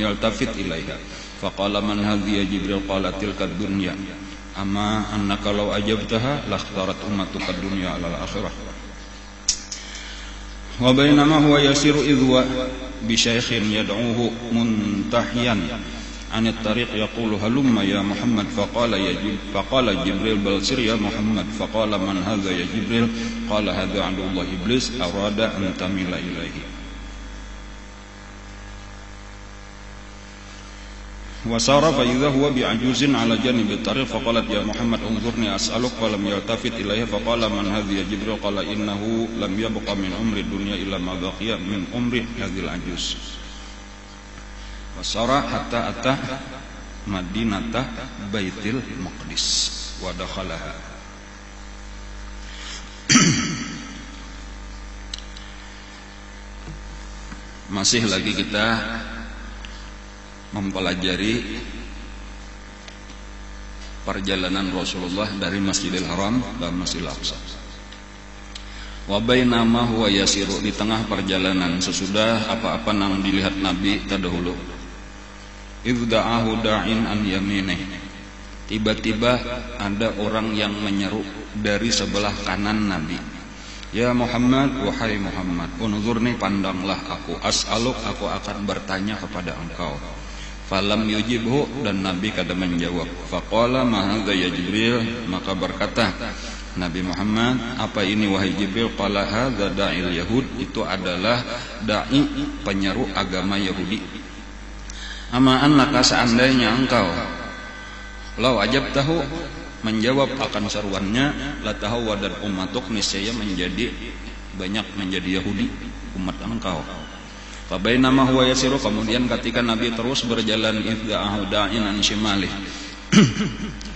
yaltafit ilaiha. Faqala man hadhihi ya Jibril? Qala tilka dunya. Amma annaka law ajabtaha lakhtarat ummatuka dunya 'ala al-akhirah. Wa bainama huwa yasiru idwa bi syaikhin yad'uhu muntahiyan 'an at-tariq yaqulu halumma ya Muhammad. Faqala Jibril bal sir ya Muhammad. Faqala man hadha ya Jibril? Qala hadha 'adullah iblis arada an tamila ilaihi. Wasara fa idza huwa bi'ajuzin 'ala janibi at-tariq faqalat ya Muhammad unzurni as'aluk falam yaltafit ilaihi. Faqala man hadhi ya Jibril? Qala innahu lam yabqa min umri dunya illa ma baqiya min umri hadhil ajuz. Wasara hatta ata madinata Baitil Maqdis wa dakhalaha. Masih lagi kita mempelajari perjalanan Rasulullah dari Masjidil Haram ke Masjidil Aqsa. Wa bainama huwa yasiru, di tengah perjalanan sesudah apa-apa nang dilihat Nabi terdahulu. Idda'ahu da'in an yaminih, tiba-tiba ada orang yang menyeru dari sebelah kanan Nabi. Ya Muhammad, wahai Muhammad, unzurni, pandanglah aku, as'aluk, aku akan bertanya kepada engkau. Falam yujibhu, dan Nabi kada menjawab. Faqala ma hadza ya Jibril, maka berkata Nabi Muhammad, apa ini wahai Jibril? Qala hadza da'il yahud, itu adalah dai penyeru agama Yahudi. Ama annaka, seandainya engkau lau ajabtahu, menjawab akan seruannya, la tahawwadat ummatuk, niscaya menjadi banyak menjadi Yahudi umat engkau. Fabainama huwa yasiru, kemudian ketika Nabi terus berjalan, idda'ahu da'in an shimalih,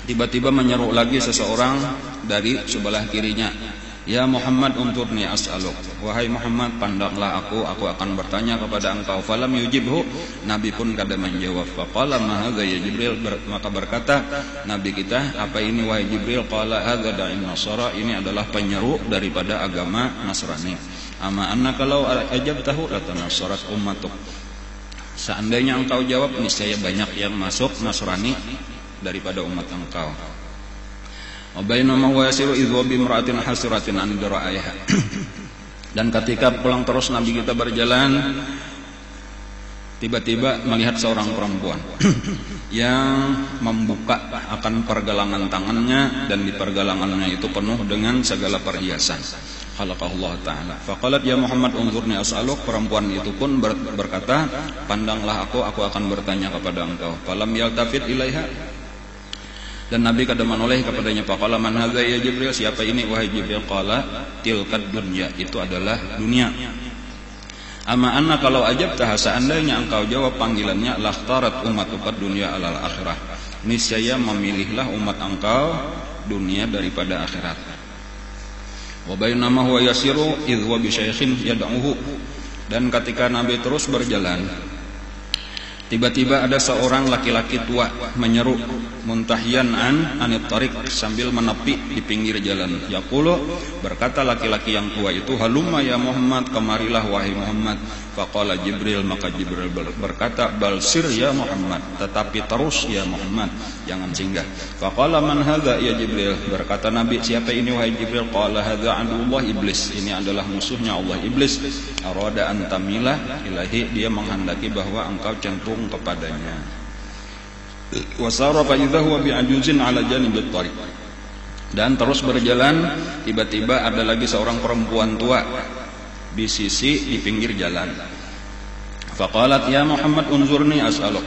tiba-tiba menyeru lagi seseorang dari sebelah kirinya. Ya Muhammad unturni as'aluk, wahai Muhammad pandanglah aku akan bertanya kepada engkau. Falam yujibhu, Nabi pun kada menjawab. Faqala ma hadza ya Jibril, maka berkata Nabi kita, apa ini wahai Jibril? Qala hadza da'in nasara, ini adalah penyeru daripada agama Nasrani. Ama annaka law ajabtahu latanassarat ummatuk, seandainya engkau jawab, niscaya banyak yang masuk Nasrani daripada umat engkau. Wa bainama huwa yasiru idh wa bimra'atin hasiratin an dira'aiha, dan ketika pulang terus Nabi kita berjalan, tiba-tiba melihat seorang perempuan yang membuka akan pergelangan tangannya, dan di pergelangannya itu penuh dengan segala perhiasan. Khalaqahullah ta'ala. Faqalat ya Muhammad unzurni as'aluk, perempuan itu pun berkata, pandanglah aku akan bertanya kepada engkau. Falam yaltafit ilaiha, dan Nabi kada menoleh kepadanya. Faqala man hadza ya Jibril, siapa ini wahai Jibril? Qala tilkad dunya, itu adalah dunia. Ama anna, kalau ajabtah, seandainya engkau jawab panggilannya, lakhtarat ummatuka dunya 'alal akhirah, niscaya memilihlah umat engkau dunia daripada akhirat. Wa bainama huwa yasiru idh wa bi syaikhin yad'uhu, dan ketika Nabi terus berjalan, tiba-tiba ada seorang laki-laki tua menyeru, muntahiyan anit tariq, sambil menepi di pinggir jalan. Yaqulu, berkata laki-laki yang tua itu, halumma ya Muhammad, kemarilah wahai Muhammad. Faqala Jibril, maka Jibril berkata, bal sir ya Muhammad, tetapi terus ya Muhammad, jangan singgah. Faqala man hadza ya Jibril, berkata Nabi, siapa ini wahai Jibril? Qala hadza aduwwullah iblis, ini adalah musuhnya Allah iblis. Arada an tamila ilahi, dia menghendaki bahwa engkau cenderung kepadanya. Wasara fa idza huwa bi'ajuzin 'ala janibit tariq, dan terus berjalan, tiba-tiba ada lagi seorang perempuan tua di sisi di pinggir jalan. Faqalat ya Muhammad unzurni as'aluk,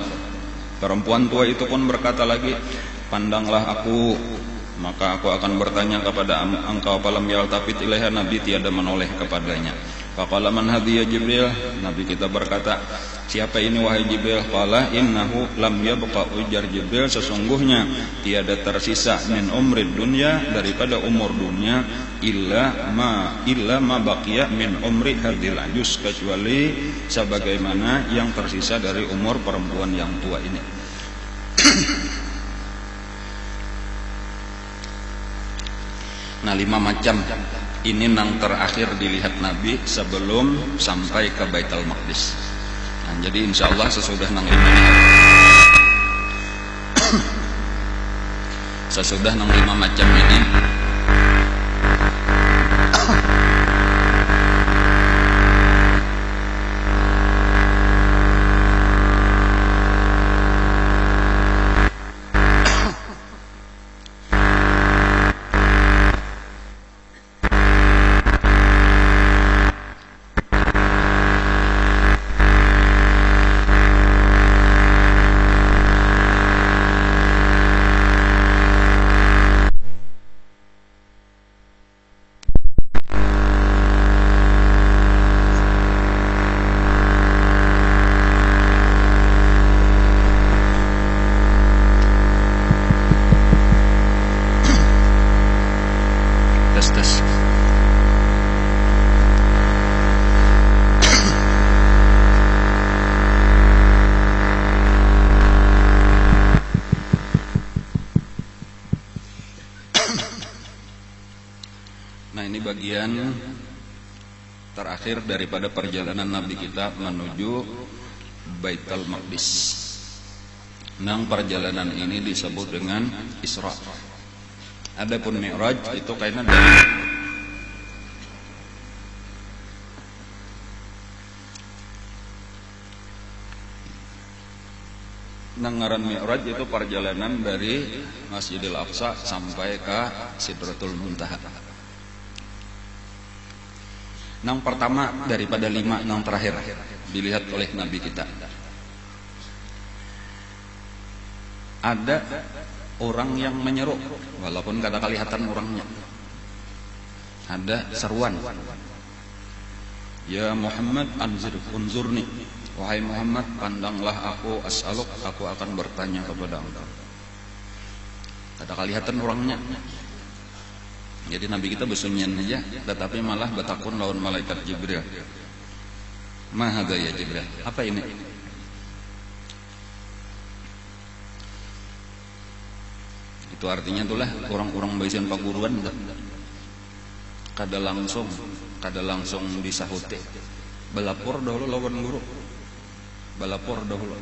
perempuan tua itu pun berkata lagi, pandanglah aku, maka aku akan bertanya kepada engkau. Falam yaltafit ilaiha, Nabi tiada menoleh kepadanya. Faqala man hadhi ya Jibril, Nabi kita berkata, siapa ini wahai Jibril? Qala innahu lam yabqa, ujar Jibril, sesungguhnya tiada tersisa min umrid dunya, daripada umur dunia, illa ma baqiya min umri hadhil ajuz, kecuali sebagaimana yang tersisa dari umur perempuan yang tua ini. Nah, 5 macam ini nang terakhir dilihat Nabi sebelum sampai ke Baitul Maqdis. Nah, Jadi insya Allah sesudah nang 5 niat, sesudah nang 5 macam ini, tes. Nah, ini bagian terakhir daripada perjalanan Nabi kita menuju Baitul Maqdis. Nang perjalanan ini disebut dengan Isra. Adapun Mi'raj itu kaitan dari ngaran Mi'raj itu perjalanan dari Masjidil Aqsa sampai ke Sidratul Muntaha. Nang pertama daripada 5 nang terakhir dilihat oleh Nabi kita. Ada orang yang menyeru walaupun kada kelihatan orangnya. Ada seruan. Ya Muhammad unzurni. Wahai Muhammad, pandanglah aku, as'aluk, aku akan bertanya kepada engkau. Kada kelihatan orangnya. Jadi Nabi kita bersunyian aja, tetapi malah bertakun lawan malaikat Jibril. Ma hadza ya Jibril? Apa ini? Itu artinya itulah orang-orang baisian paguruan kada langsung disahuti. Balapor dahulu lawan guru. Balapor dahulu.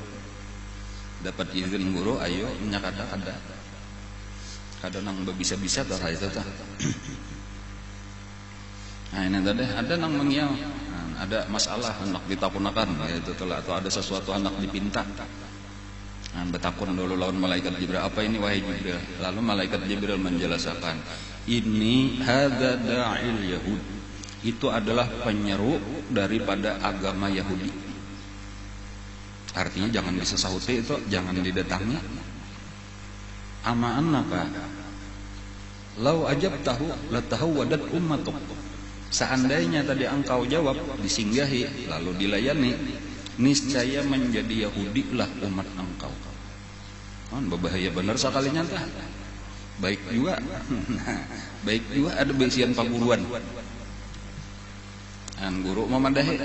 Dapat izin guru, ayo nya kada. Kada nang bisa-bisa tah itu tah. Nah, ini tadi ada nang mengiau. Ada masalah hendak ditakunakan yaitu atau ada sesuatu hendak dipinta. Bertakun dulu lawan malaikat Jibril, apa ini wahai Jibril? Lalu malaikat Jibril menjelaskan, ini hadza da'il Yahud. Itu adalah penyeru daripada agama Yahudi. Artinya jangan disesahuti, itu jangan didatangi. Amaan apa? Lau ajabtahu latahawwadat ummatuk. Seandainya tadi engkau jawab, disinggahi lalu dilayani, niscaya menjadi Yahudi lah umat engkau. Berbahaya benar sekalinya tah. Baik juga. Baik juga ada baisian paguruan. Guru memadahi.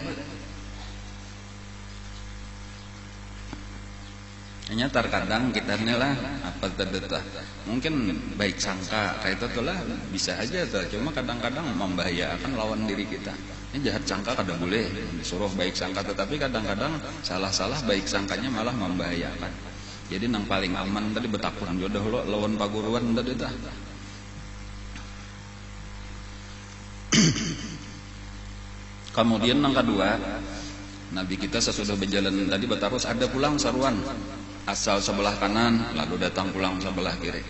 Hanya terkadang kita lah apa terdeta. Mungkin baik sangka kayak itu lah bisa aja tuh. Cuma kadang-kadang membahayakan lawan diri kita. Ini jahat sangka kada boleh disuruh baik sangka, tetapi kadang-kadang salah-salah baik sangkanya malah membahayakan. Jadi nang paling aman tadi bertakun jodoh lo lawan paguruan tadi dah. Kemudian nang kedua, Nabi kita sesudah berjalan tadi bertarus ada pulang saruan asal sebelah kanan lalu datang pulang sebelah kiri.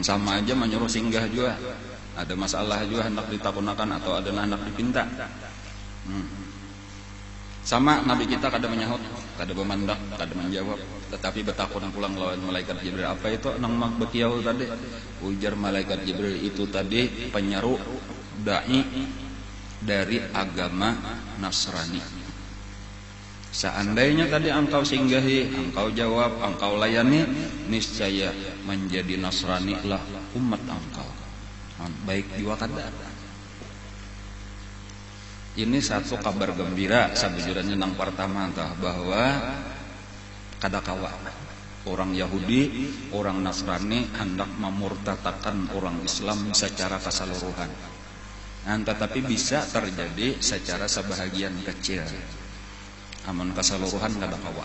Sama aja menyuruh singgah juga. Ada masalah juga hendak ditakunakan atau ada hendak dipinta. Sama Nabi kita kada menyahut, kada memandang, kada menjawab, tetapi bertakun pulang lawan malaikat Jibril. Apa itu nang magbekiau tadi? Ujar malaikat Jibril, itu tadi penyeru dai dari agama Nasrani. Seandainya tadi engkau singgahi, engkau jawab, engkau layani, niscaya menjadi Nasrani lah umat engkau. Baik jiwa kada. Ini satu kabar gembira sabujurnya nang pertama tah bahwa kada kawa orang Yahudi, orang Nasrani hendak memurtatakan orang Islam secara keseluruhan. Tetapi bisa terjadi secara sebahagian kecil. amun keseluruhan kada kawa.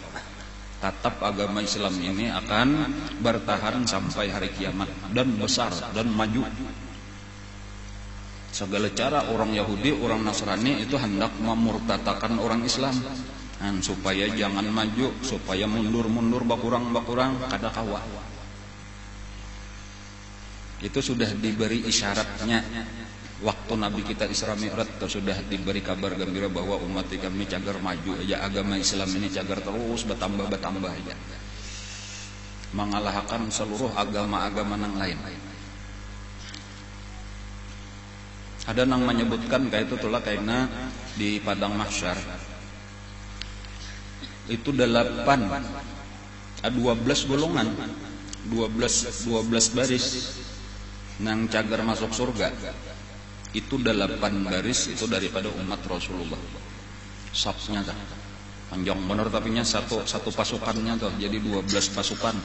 Tetap agama Islam ini akan bertahan sampai hari kiamat dan besar dan maju. Segala cara orang Yahudi, orang Nasrani itu hendak memurtatakan orang Islam, supaya jangan maju, supaya mundur-mundur bakurang-bakurang kada kawa. Itu sudah diberi isyaratnya waktu Nabi kita Isra Mi'raj, sudah diberi kabar gembira bahwa umat kami cagar maju aja, agama Islam ini cagar terus bertambah aja, mengalahkan seluruh agama-agama yang lain. Ada yang menyebutkan kayak itu tulah kayaknya di padang mahsyar itu 12 golongan, 12 baris nang cagar masuk surga. Itu 8 baris itu daripada umat Rasulullah. Sapnya dah panjang bener, tapi nya satu pasukannya tuh jadi 12 pasukan.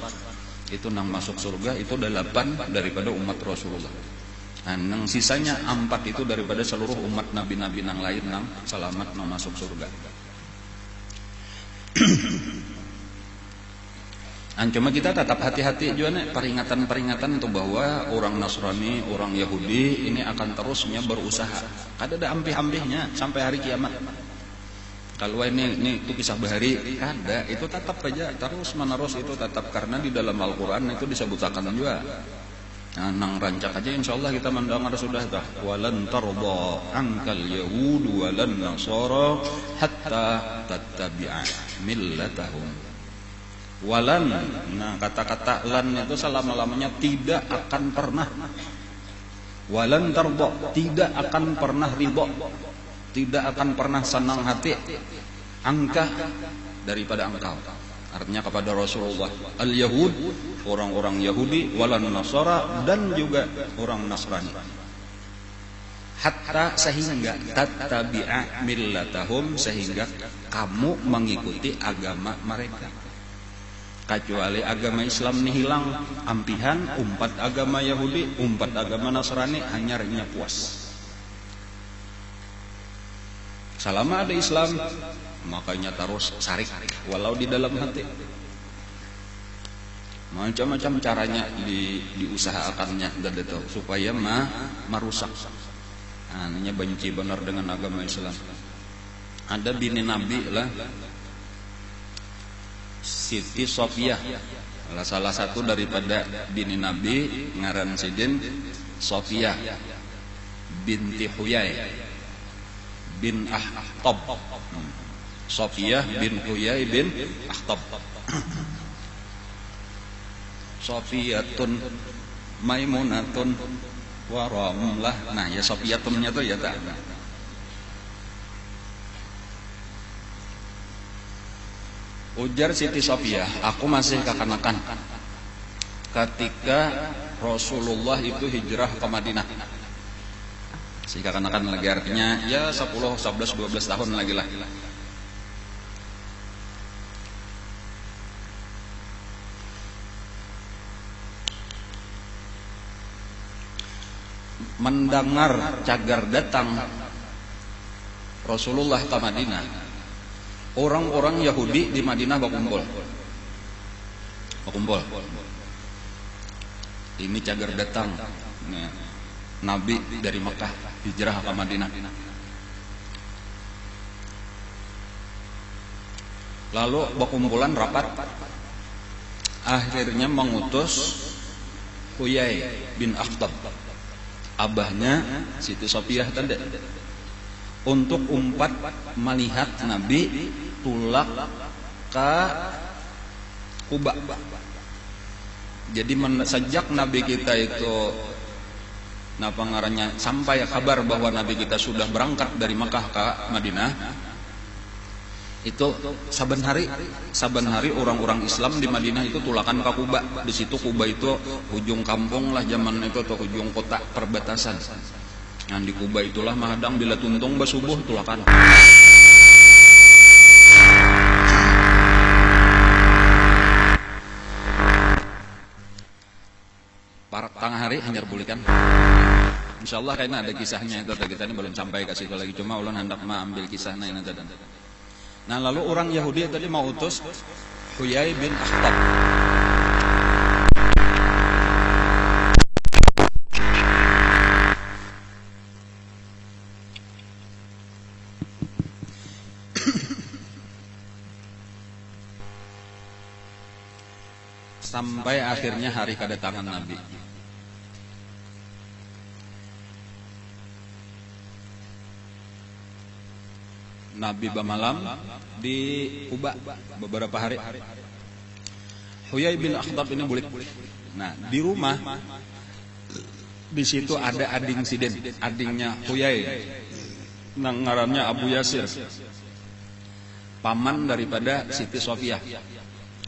Itu nang masuk surga itu 8 daripada umat Rasulullah. Nang sisanya 4 itu daripada seluruh umat nabi-nabi nang lain nang selamat nang masuk surga. Cuma kita tetap hati-hati juga nih, peringatan-peringatan untuk bahwa orang Nasrani, orang Yahudi ini akan terusnya berusaha. Kada ada ampih-ampihnya sampai hari kiamat. Kalau ini itu kisah bahari, kada, itu tetap aja terus menerus itu tetap, karena di dalam Al-Qur'an itu disebutkan juga. Nang rancak aja insyaallah kita mendengar sudah dah, walan tarda ankal yahud walan nasara hatta tattabi'a millatahum. Walan, nah kata-kata lan itu selama-lamanya tidak akan pernah. Walan tarda, tidak akan pernah ridha, tidak akan pernah senang hati angka daripada engkau. Artinya kepada Rasulullah, al-Yahud, orang-orang Yahudi, walan Nasara, dan juga orang Nasrani. Hatta sehingga tattabi'a millatahum, sehingga kamu mengikuti agama mereka. Kecuali agama Islam ini hilang, ampihan, umpat agama Yahudi, umpat agama Nasrani, hanya renyah puas. Selama ada Islam, makanya terus sarik walau di dalam hati. Macam-macam caranya diusahakannya dan itu supaya merusak. Hanya benci benar dengan agama Islam. Ada bini Nabi lah, Siti Sofiyah, salah satu daripada bini Nabi, ngaran Sidin Sofiyah binti Huyai bin Akhtab. Sofiyah bin Huyai bin Akhtab. Sofiyatun Maimunatun Waramlah. Nah ya Sofiyatunnya tuh ya tak. Ujar Siti Sofiyah, aku masih kekanakan ketika Rasulullah itu hijrah ke Madinah. Si kekanakan lagi artinya ya 10, 11, 12 tahun lagi lah. Mendengar cagar datang Rasulullah ke Madinah, orang-orang Yahudi di Madinah berkumpul. Ini cagar datang, nah, Nabi dari Mekah hijrah ke Madinah. Lalu berkumpulan rapat, akhirnya mengutus Huyai bin Akhtab, abahnya Siti Sofiyah tadi, untuk umpat melihat Nabi tulak ke Kuba. Jadi sejak Nabi kita itu ngarannya sampai kabar bahwa Nabi kita sudah berangkat dari Makkah ke Madinah, itu saben hari orang-orang Islam di Madinah itu tulakan ke Kuba. Di situ Kuba itu ujung kampung lah zaman itu, atau ujung kota perbatasan. Nah di Kuba itulah mahadang bila tuntung basubuh tulakan. Para tengah hari hanyar bulikan. Insyaallah kayaknya ada kisahnya itu, kita ini belum sampai ke situ lagi, cuma ulun hendak ambil kisahnya ini tadi. Nah lalu orang Yahudi tadi mau utus Huyai bin Akhtab. Sampai akhirnya hari kedatangan Nabi. Nabi bermalam di Kuba beberapa hari. Huyai bin Akhtab ini bulik. Nah, di rumah di situ ada ading Siden, adingnya Huyai. Ngarannya Abu Yasir. Paman daripada Siti Sofiyah.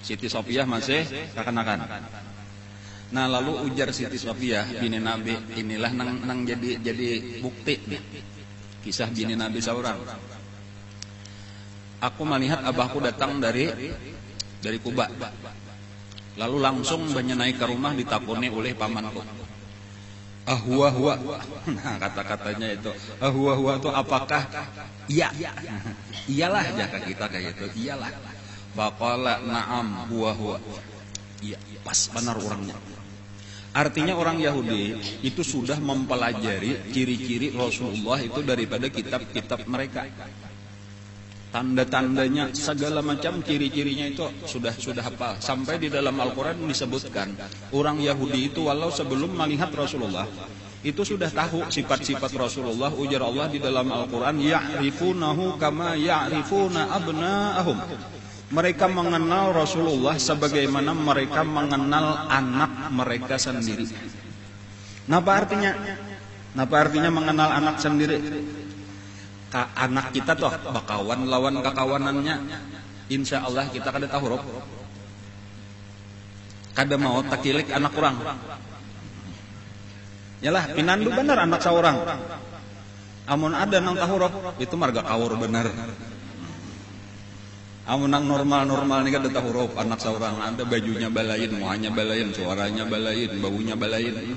Siti Sofiyah masih kekanakan. Nah, lalu ujar Siti Sofiyah bini Nabi, inilah nang jadi bukti nih. Kisah bini Nabi seorang. Aku melihat abahku datang dari Kuba. Lalu langsung naik ke rumah ditakoni oleh pamanku. Ahwa. Nah, kata-katanya itu. Ahwa itu apakah? Iya. Iyalah jaga kita kayak gitu. Iyalah. Faqala na'am huwa. Iya, pas benar orangnya. Artinya orang Yahudi itu sudah mempelajari ciri-ciri Rasulullah itu daripada kitab-kitab mereka. Tanda-tandanya segala macam ciri-cirinya itu sudah hafal. Sampai di dalam Al-Qur'an disebutkan orang Yahudi itu walau sebelum melihat Rasulullah itu sudah tahu sifat-sifat Rasulullah. Ujar Allah di dalam Al-Qur'an, ya'rifunahu kama ya'rifuna abna'ahum. Mereka mengenal Rasulullah sebagaimana mereka mengenal anak mereka sendiri. Napa artinya mengenal anak sendiri? Anak kita toh bakawan lawan kakawanannya, insya Allah kita kada tahu huruf, kada mau takilik anak orang. Yalah pinandu benar anak seorang. Amun ada nang tahu huruf itu marga kawur benar. Amun nang normal nih kada tahu huruf anak seorang, ada bajunya balain, muanya balain, suaranya balain, baunya balain.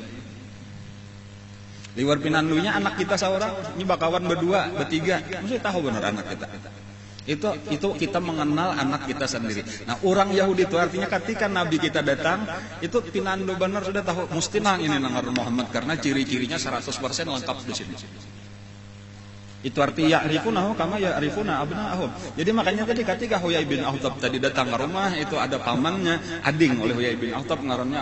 Liwar pinandunya anak kita seorang, ini bakawan berdua, bertiga, mesti tahu benar anak kita. Itu kita mengenal anak kita sendiri. Nah, orang Yahudi itu artinya ketika Nabi kita datang, itu pinandu benar sudah tahu mesti nang ini nang Muhammad karena ciri-cirinya 100% lengkap di sini. Itu arti ya'rifunahu kama ya'rifuna abna'ahum. Jadi makanya tadi ketika Huyai bin Akhtab tadi datang ke rumah, itu ada pamannya, ading oleh Huyai bin Akhtab ngarannya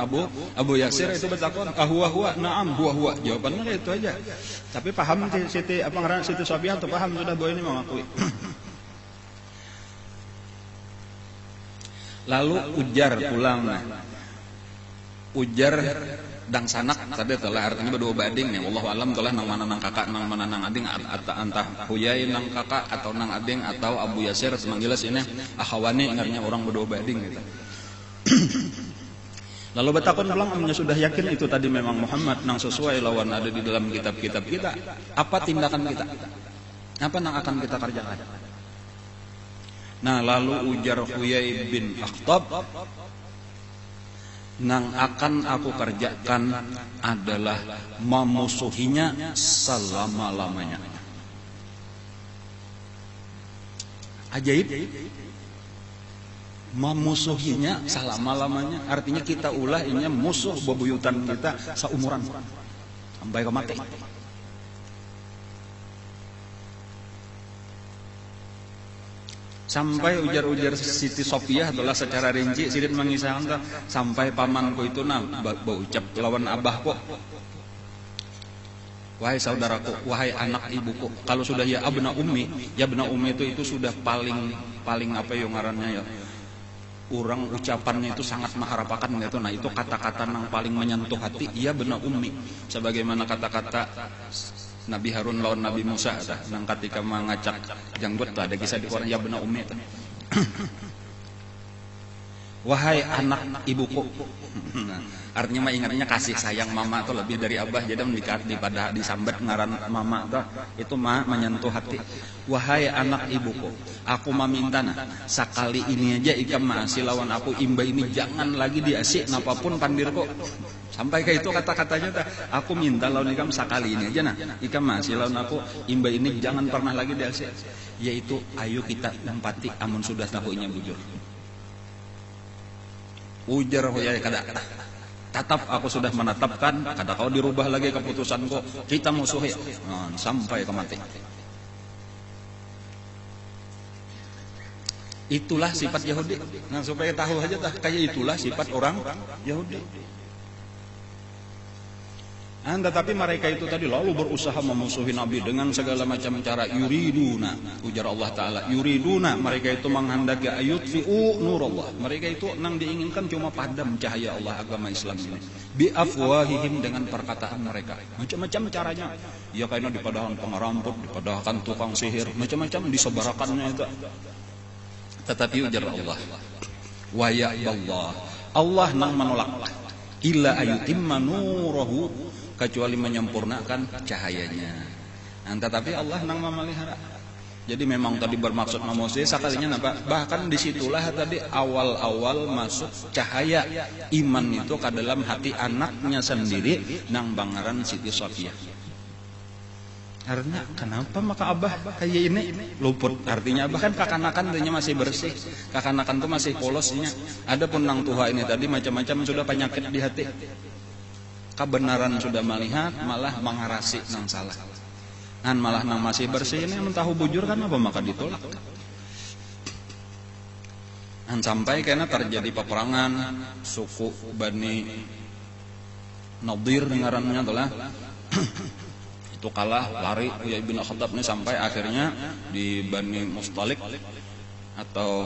Abu Yasir, itu bertakon, huwa, na'am, huwa. Jawabannya itu aja. Tapi paham Siti Sofiyah atau paham sudah bahwa ini mengakui. Lalu ujar pulang. Ujar dang sanak tadi telah artinya berdua bading nih. Wallahu alam telah nang mana nang kakak nang mana nang ading antah Huyai nang kakak atau nang ading atau Abu Yasir senang jelas ini akhwani ngarnya orang berdua bading gitu. Lalu betakon pulang amnya sudah yakin itu tadi memang Muhammad nang sesuai lawan ada di dalam kitab-kitab kita. Apa tindakan kita? Apa nang akan kita kerjakan? Nah, lalu ujar Huyai bin Akhtab, nang akan aku kerjakan adalah memusuhinya selama-lamanya. Ajaib. Memusuhinya selama-lamanya. Artinya kita ulah ini musuh bebuyutan kita seumuran sampai ke mati. Sampai ujar-ujar Siti Sofiyah adalah secara rinci Sidin mengisahkan sampai pamanku itu berucap lawan abahku, wahai saudaraku, wahai anak ibuku. Kalau sudah ya abna ummi itu sudah paling apa yang ngarannya ya, orang ucapannya itu sangat mengharapkan gitu. Nah itu kata-kata yang paling menyentuh hati, ya bena ummi, sebagaimana kata-kata Nabi Harun lawan Nabi Musa nang ketika mengacak janggut ada kisah di Quran, ya benar ummi. Wahai anak ibuku. Artinya mah ingatnya kasih sayang mama atau lebih dari abah, jadi daripada disambat ngaran mama itu mah menyentuh hati. Wahai anak ibuku, aku meminta sekali ini aja ikam masih lawan aku imba ini jangan lagi diasik napapun pandirku. Sampai ke itu kata-katanya teh, aku minta lawan ikam sekali ini aja nah. Ikam masih lawan aku imba ini jangan pernah lagi DLC. Yaitu ayo kita nempati amun sudah tahunya bujur. Ujar hoya kada. Tetap aku sudah menetapkan, kada kau dirubah lagi keputusanku. Kita musuhi sampai ke mati. Itulah sifat Yahudi. Nah, supaya tahu aja kayak itulah sifat orang Yahudi. Tetapi mereka itu tadi lalu berusaha memusuhi Nabi dengan segala macam cara. Yuriduna, ujar Allah Ta'ala, yuriduna, mereka itu menghendaki ayutfi'u nurallah. Mereka itu nang diinginkan cuma padam cahaya Allah, agama Islam ini. Biafwahihim, dengan perkataan mereka. Macam-macam caranya. Ya kayaknya dipadahkan pengaramput, dipadahkan tukang sihir, macam-macam disobarakannya itu. Tetapi ujar Allah, wa ya'ballah, Allah nang menolak, illa ayutimma nurahu, kecuali menyempurnakan cahayanya. Tetapi Allah nang memelihara. Jadi memang tadi bermaksud memusuhi sekalinya apa? Bahkan disitulah tadi awal-awal masuk cahaya iman itu ke dalam hati anaknya sendiri nang Bangaran Siti Sofiyah. Karena kenapa maka abah kayak ini luput? Artinya abah kan kakanakan tadinya masih bersih, kakanakan tuh masih polosnya. Adapun nang tua ini tadi macam-macam sudah penyakit di hati. Kebenaran sudah melihat, malah mengarasi nang salah. Malah nang masih bersih ini tahu bujur kan apa maka ditolak. Sampai karena terjadi peperangan suku Bani Nadir dengarannya adalah itu kalah, lari Uyai bin Khattab ini sampai akhirnya di Bani Mustalik atau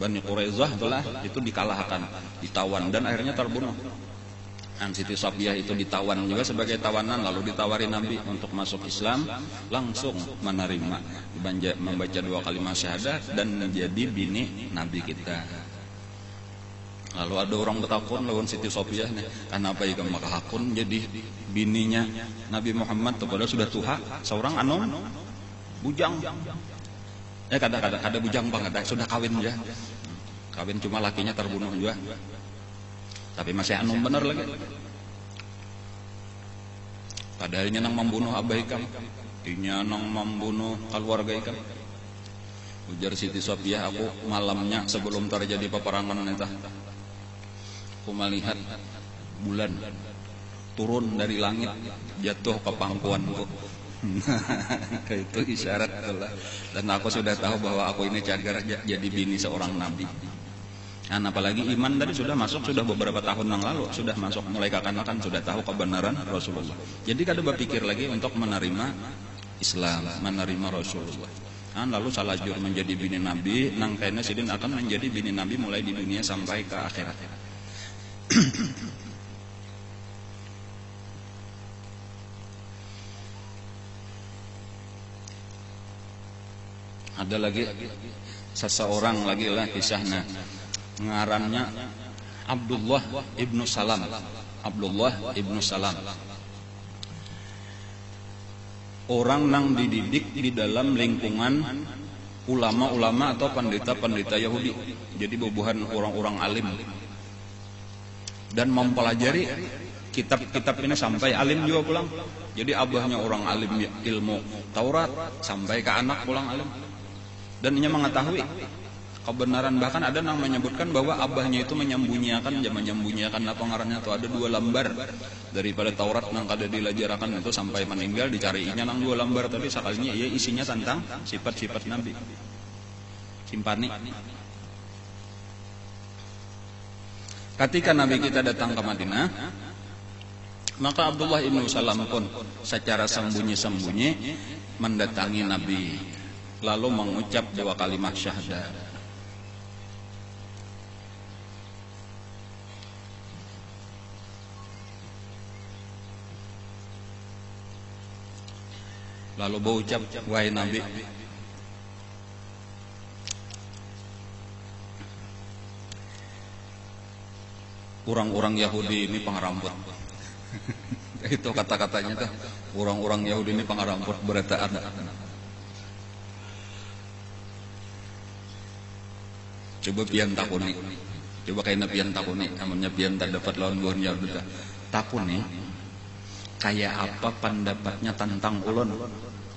Bani Quraizah itulah itu dikalahkan, ditawan dan akhirnya terbunuh. Siti Sofiyah itu ditawan juga sebagai tawanan, lalu ditawari Nabi untuk masuk Islam, langsung menerima, membaca 2 kalimat syahadat dan menjadi bini Nabi kita. Lalu ada orang bertakun lawan Siti Sofiyah nih, kenapa ya maka hakun jadi bininya Nabi Muhammad kepada sudah tua, seorang anom bujang. Kada bujang banget, sudah kawin ya. Kawin cuma lakinya terbunuh juga. Tapi masih anom benar lagi. Padahalnya nang membunuh abah ikam, inya nang membunuh keluarga ikam. Ujar Siti Sofiyah, aku malamnya sebelum terjadi peperangan itu, aku melihat bulan turun dari langit jatuh ke pangkuanku. Itu isyarat adalah. Dan aku sudah tahu bahwa aku ini cagar jadi bini seorang nabi. Apalagi iman tadi sudah masuk, sudah beberapa tahun yang lalu sudah masuk, mulai kakanakan sudah tahu kebenaran Rasulullah. Jadi kada berpikir lagi untuk menerima Islam, menerima Rasulullah. Lalu salajur menjadi bini Nabi, nang kena sidin akan menjadi bini Nabi mulai di dunia sampai ke akhirat. Ada lagi seseorang lagi lah kisahnya, ngarannya Abdullah ibnu Salam. Abdullah ibnu Salam, orang nang dididik di dalam lingkungan ulama-ulama atau pendeta-pendeta Yahudi. Jadi bubuhan orang-orang alim dan mempelajari kitab-kitab ini sampai alim juga pulang. Jadi abahnya orang alim ilmu Taurat sampai ke anak pulang alim. Dan ia mengetahui kebenaran, bahkan ada yang menyebutkan bahwa abahnya itu menyembunyiakan apa ngarannya itu, ada 2 lembar daripada Taurat yang kada dilajarakan itu sampai meninggal dicarinya nang 2 lembar tadi sekalinya ia isinya tentang sifat-sifat Nabi. Simpani. Ketika Nabi kita datang ke Madinah, maka Abdullah ibnu Salam pun secara sembunyi-sembunyi mendatangi Nabi, lalu mengucap 2 kalimat syahadat. Lalu berucap, wahai Nabi, orang-orang Yahudi ini pengaramput. Itu kata-katanya tuh, orang-orang Yahudi ini pengaramput beretaan. Coba pian takuni, Coba kayak nabian takuni, amunnya pian tak dapat lawan buhan Yahudi takuni, kayak apa pendapatnya tentang ulun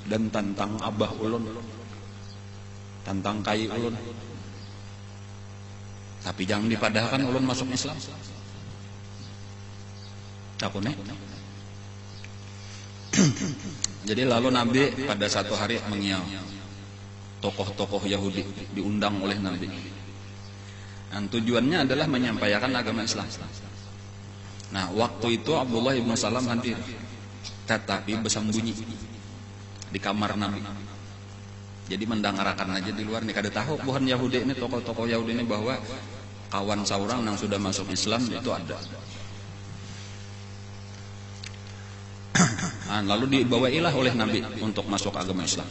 dan tentang abah ulun, tentang kai ulun. Tapi jangan dipadahkan ulun masuk Islam. Takuni. Jadi lalu Nabi pada satu hari mengiau tokoh-tokoh Yahudi diundang oleh Nabi. Dan tujuannya adalah menyampaikan agama Islam. Nah, waktu itu Abdullah ibn Salam hadir, tetapi bersembunyi di kamar Nabi. Jadi mendengarkan aja di luar nih. Kada tahu bukan Yahudi ini, tokoh-tokoh Yahudi ini bahwa kawan saurang yang sudah masuk Islam itu ada. Nah, lalu dibawailah oleh Nabi untuk masuk agama Islam.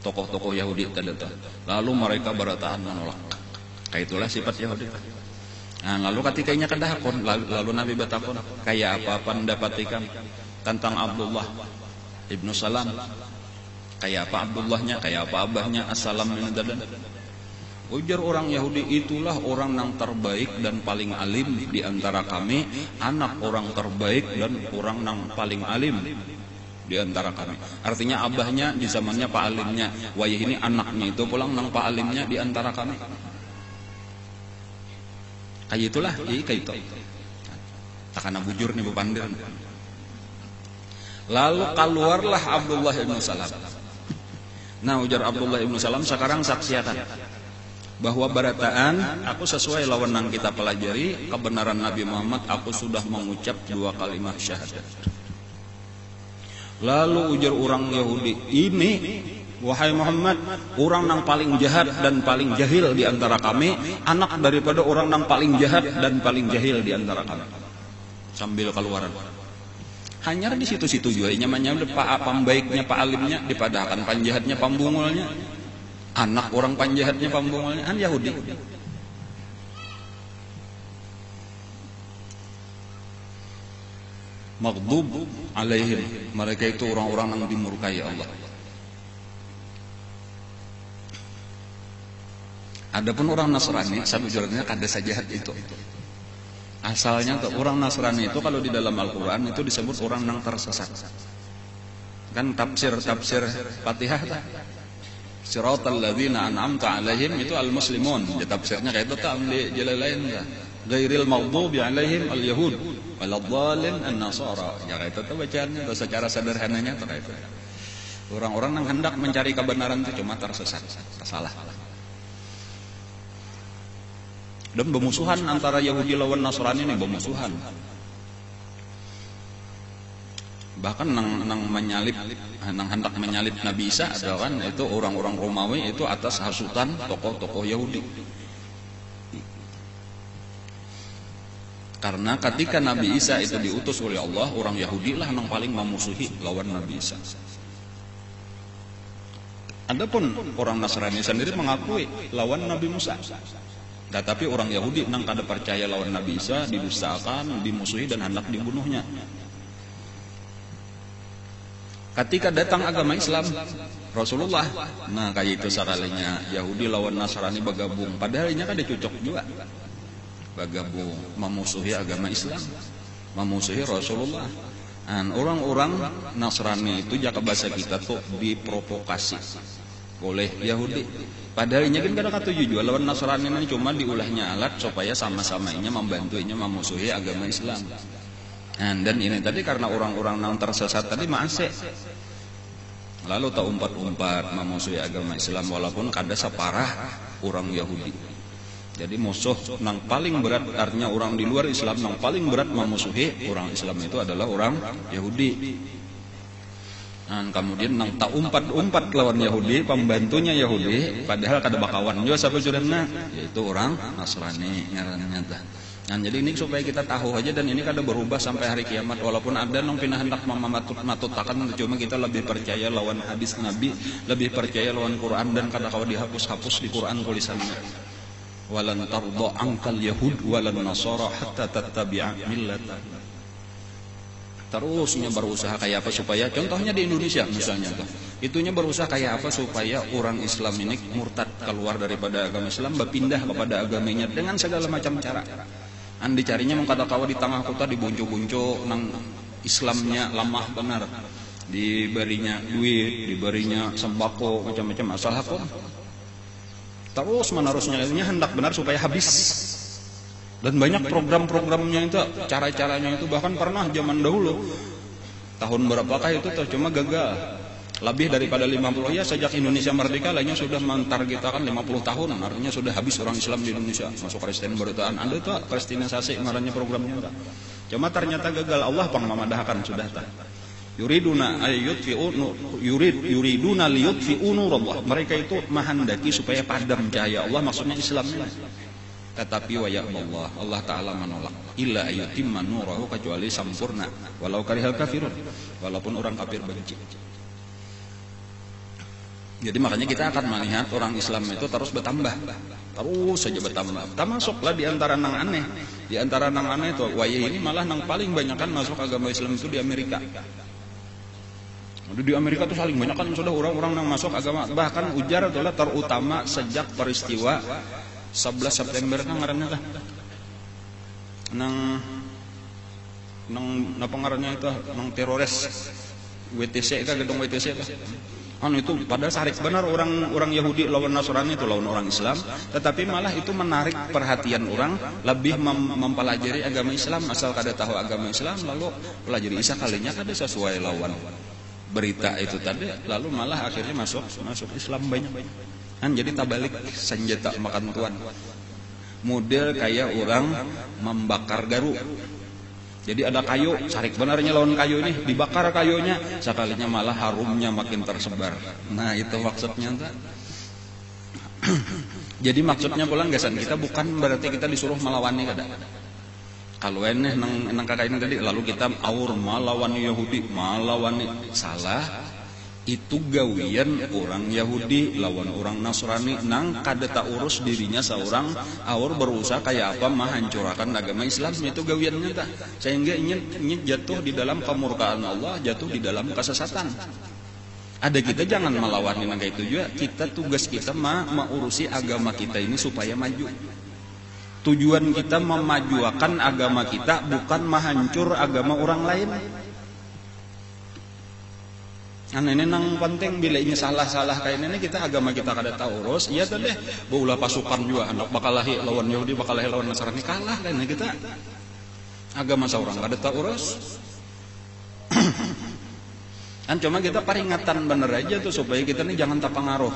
Tokoh-tokoh Yahudi tadi. Lalu mereka bertahan menolak. Kayak itulah sifat Yahudi. Nah, lalu ketikanya kedahakon, lalu Nabi bertakon, kayak apa pendapat ikam tentang Abdullah ibnu Salam? Kayak apa Abdullahnya, kayak apa abahnya As-Salam bin Dadan? Ujar orang Yahudi, itulah orang yang terbaik dan paling alim di antara kami, anak orang terbaik dan orang yang paling alim di antara kami. Artinya abahnya di zamannya Pak Alimnya, wayah ini anaknya itu pulang nang Pak Alimnya di antara kami. Kayak itulah, kayak itu. Takana bujur nih bupandir. Lalu keluarlah Abdullah ibnu Salam. Nah, ujar Abdullah ibnu Salam, sekarang saksiatan bahwa barataan aku sesuai lawan yang kita pelajari kebenaran Nabi Muhammad, aku sudah mengucap 2 kalimat syahadat. Lalu ujar orang Yahudi, ini wahai Muhammad, orang yang paling jahat dan paling jahil di antara kami, anak daripada orang yang paling jahat dan paling jahil di antara kami. Sambil keluaran. Hanya di situ-situ juga nyamannya Pak pambaiknya, Pak Alimnya dipadahkan panjahatnya, pambungulnya. Anak orang panjahatnya, pambungulnya an Yahudi. Maghdub alaihim, mereka itu orang-orang yang dimurkai Allah. Adapun orang Nasrani, sabujurnya kada sajahat itu. Asalnya tuh orang Nasrani itu kalau di dalam Al-Quran itu disebut orang yang tersesat. Kan tafsir Fatihah tak? Siratal ladzina an'amta alaihim itu al-muslimun. Ya, tafsirnya kayak itu tak di Jalalain tak? Ghairil maghdubi alaihim al-yahud waladhdallin an-nasara. Ya kayak itu bacaannya atau secara sederhananya tuh kayak itu. Orang-orang yang hendak mencari kebenaran itu cuma tersesat, salah. Dan bermusuhan antara Yahudi lawan Nasrani ini bermusuhan. Bahkan nang menyalip, nang hendak menyalip Nabi Isa ada kan itu orang-orang Romawi itu atas hasutan tokoh-tokoh Yahudi. Karena ketika Nabi Isa itu diutus oleh Allah, orang Yahudi lah yang paling memusuhi lawan Nabi Isa. Adapun orang Nasrani sendiri mengakui lawan Nabi Musa. Tetapi orang Yahudi nang kada percaya lawan Nabi Isa, didustakan, dimusuhi dan hendak dibunuhnya. Ketika datang agama Islam, Rasulullah, nah kayak itu sekalinya Yahudi lawan Nasrani bergabung. Padahal ini kan dicocok juga. Bergabung, memusuhi agama Islam, memusuhi Rasulullah. Dan orang-orang Nasrani itu jaka bahasa kita tuh diprovokasi oleh Yahudi. Padahal ini kan kada katuju juga lawan Nasrani ini cuma diulahnya alat supaya sama-samanya membantuinya memusuhi agama Islam. Dan ini tadi karena orang-orang yang tersesat tadi masih lalu tak umpat-umpat memusuhi agama Islam walaupun kada separah orang Yahudi. Jadi musuh yang paling berat artinya orang di luar Islam yang paling berat memusuhi orang Islam itu adalah orang Yahudi. Dan kemudian nang tak umpat-umpat lawan Yahudi, pembantunya Yahudi, padahal kada bakawan juga siapa jurana, yaitu orang Nasrani ngarannya tah. Nah, jadi ini supaya kita tahu aja dan ini kada berubah sampai hari kiamat walaupun ada nang pindah hendak matutakan cuma kita lebih percaya lawan hadis Nabi, lebih percaya lawan Quran dan kada kawa dihapus-hapus di Quran tulisannya. Walan tardha ankal yahud walan nasara hatta tattabi'a millatahum. Terusnya berusaha kayak apa supaya, contohnya di Indonesia misalnya tuh, itunya berusaha kayak apa supaya orang Islam ini murtad keluar daripada agama Islam, berpindah kepada agamanya dengan segala macam cara. Dicarinya mengkata kawa di tengah kota dibunco-bunco nang Islamnya lemah benar, diberinya duit, diberinya sembako macam-macam asal hakun. Terus menerusnya hendak benar supaya habis. Dan banyak program-programnya itu, cara-caranya itu bahkan pernah zaman dahulu tahun berapakah itu cuma gagal. Lebih daripada 50 ya sejak Indonesia merdeka lainnya sudah mentargetkan 50 tahun, artinya sudah habis orang Islam di Indonesia, masuk Kristen beritaan. Ada tuh kristenisasi ngarannya programnya. Cuma ternyata gagal, Allah pangmamadahkan sudah tak. Yuriduna liyutfi'u nurallah. Mereka itu menghendaki supaya padam cahaya Allah, maksudnya Islam. Tetapi wa ya'mallah, Allah Ta'ala menolak. Illa ayyutimma nurahu, kecuali sempurna. Walau karihal kafirun, walaupun orang kafir benci. Jadi makanya kita akan melihat orang Islam itu terus bertambah. Terus saja bertambah. Termasuklah di antara nang aneh. Di antara nang aneh itu, waya ini malah nang paling banyak kan masuk agama Islam itu di Amerika. Di Amerika itu saling banyak kan sudah orang-orang yang masuk agama. Bahkan ujar itulah terutama sejak peristiwa 11 September kan ngarannya tah. Nang napa ngarannya itu nang teroris WTC kan, gedung WTC kan. Itu padahal sarik benar orang Yahudi lawan Nasrani itu lawan orang Islam, tetapi malah itu menarik perhatian orang lebih mempelajari agama Islam, asal kada tahu agama Islam lalu pelajari Isa kalinya kada sesuai lawan berita itu tadi, lalu malah akhirnya masuk Islam banyak. Jadi tabalik senjata makan tuan. Model kayak orang membakar garu. Jadi ada kayu, sarik benarnya lawan kayu ini, dibakar kayunya, sekalinya malah harumnya makin tersebar. Nah itu maksudnya tak? Jadi maksudnya pulang gasan kita bukan berarti kita disuruh melawannya kada. Kalau ini nang kakak ini tadi, lalu kita aur melawan Yahudi, melawan salah. Itu gawian orang Yahudi lawan orang Nasrani nang kada tak urus dirinya seorang aur berusaha kayak apa menghancurkan agama Islam, itu gawiannya tak, sehingga ingin jatuh di dalam kemurkaan Allah, jatuh di dalam kesesatan. Ada kita jangan melawan nang kayak itu juga, kita tugas kita mengurusi agama kita ini supaya maju. Tujuan kita memajukan agama kita, bukan menghancur agama orang lain. Ini nang penting bila ini salah-salah kayak ini kita agama kita kada tahu urus, iya tadi baulah pasukan juga anak bakal lahir lawan Yahudi, bakal lahir lawan Nasrani, kalah kan kita agama seorang kada tahu urus. Cuma kita peringatan bener aja tuh supaya kita nih jangan terpengaruh.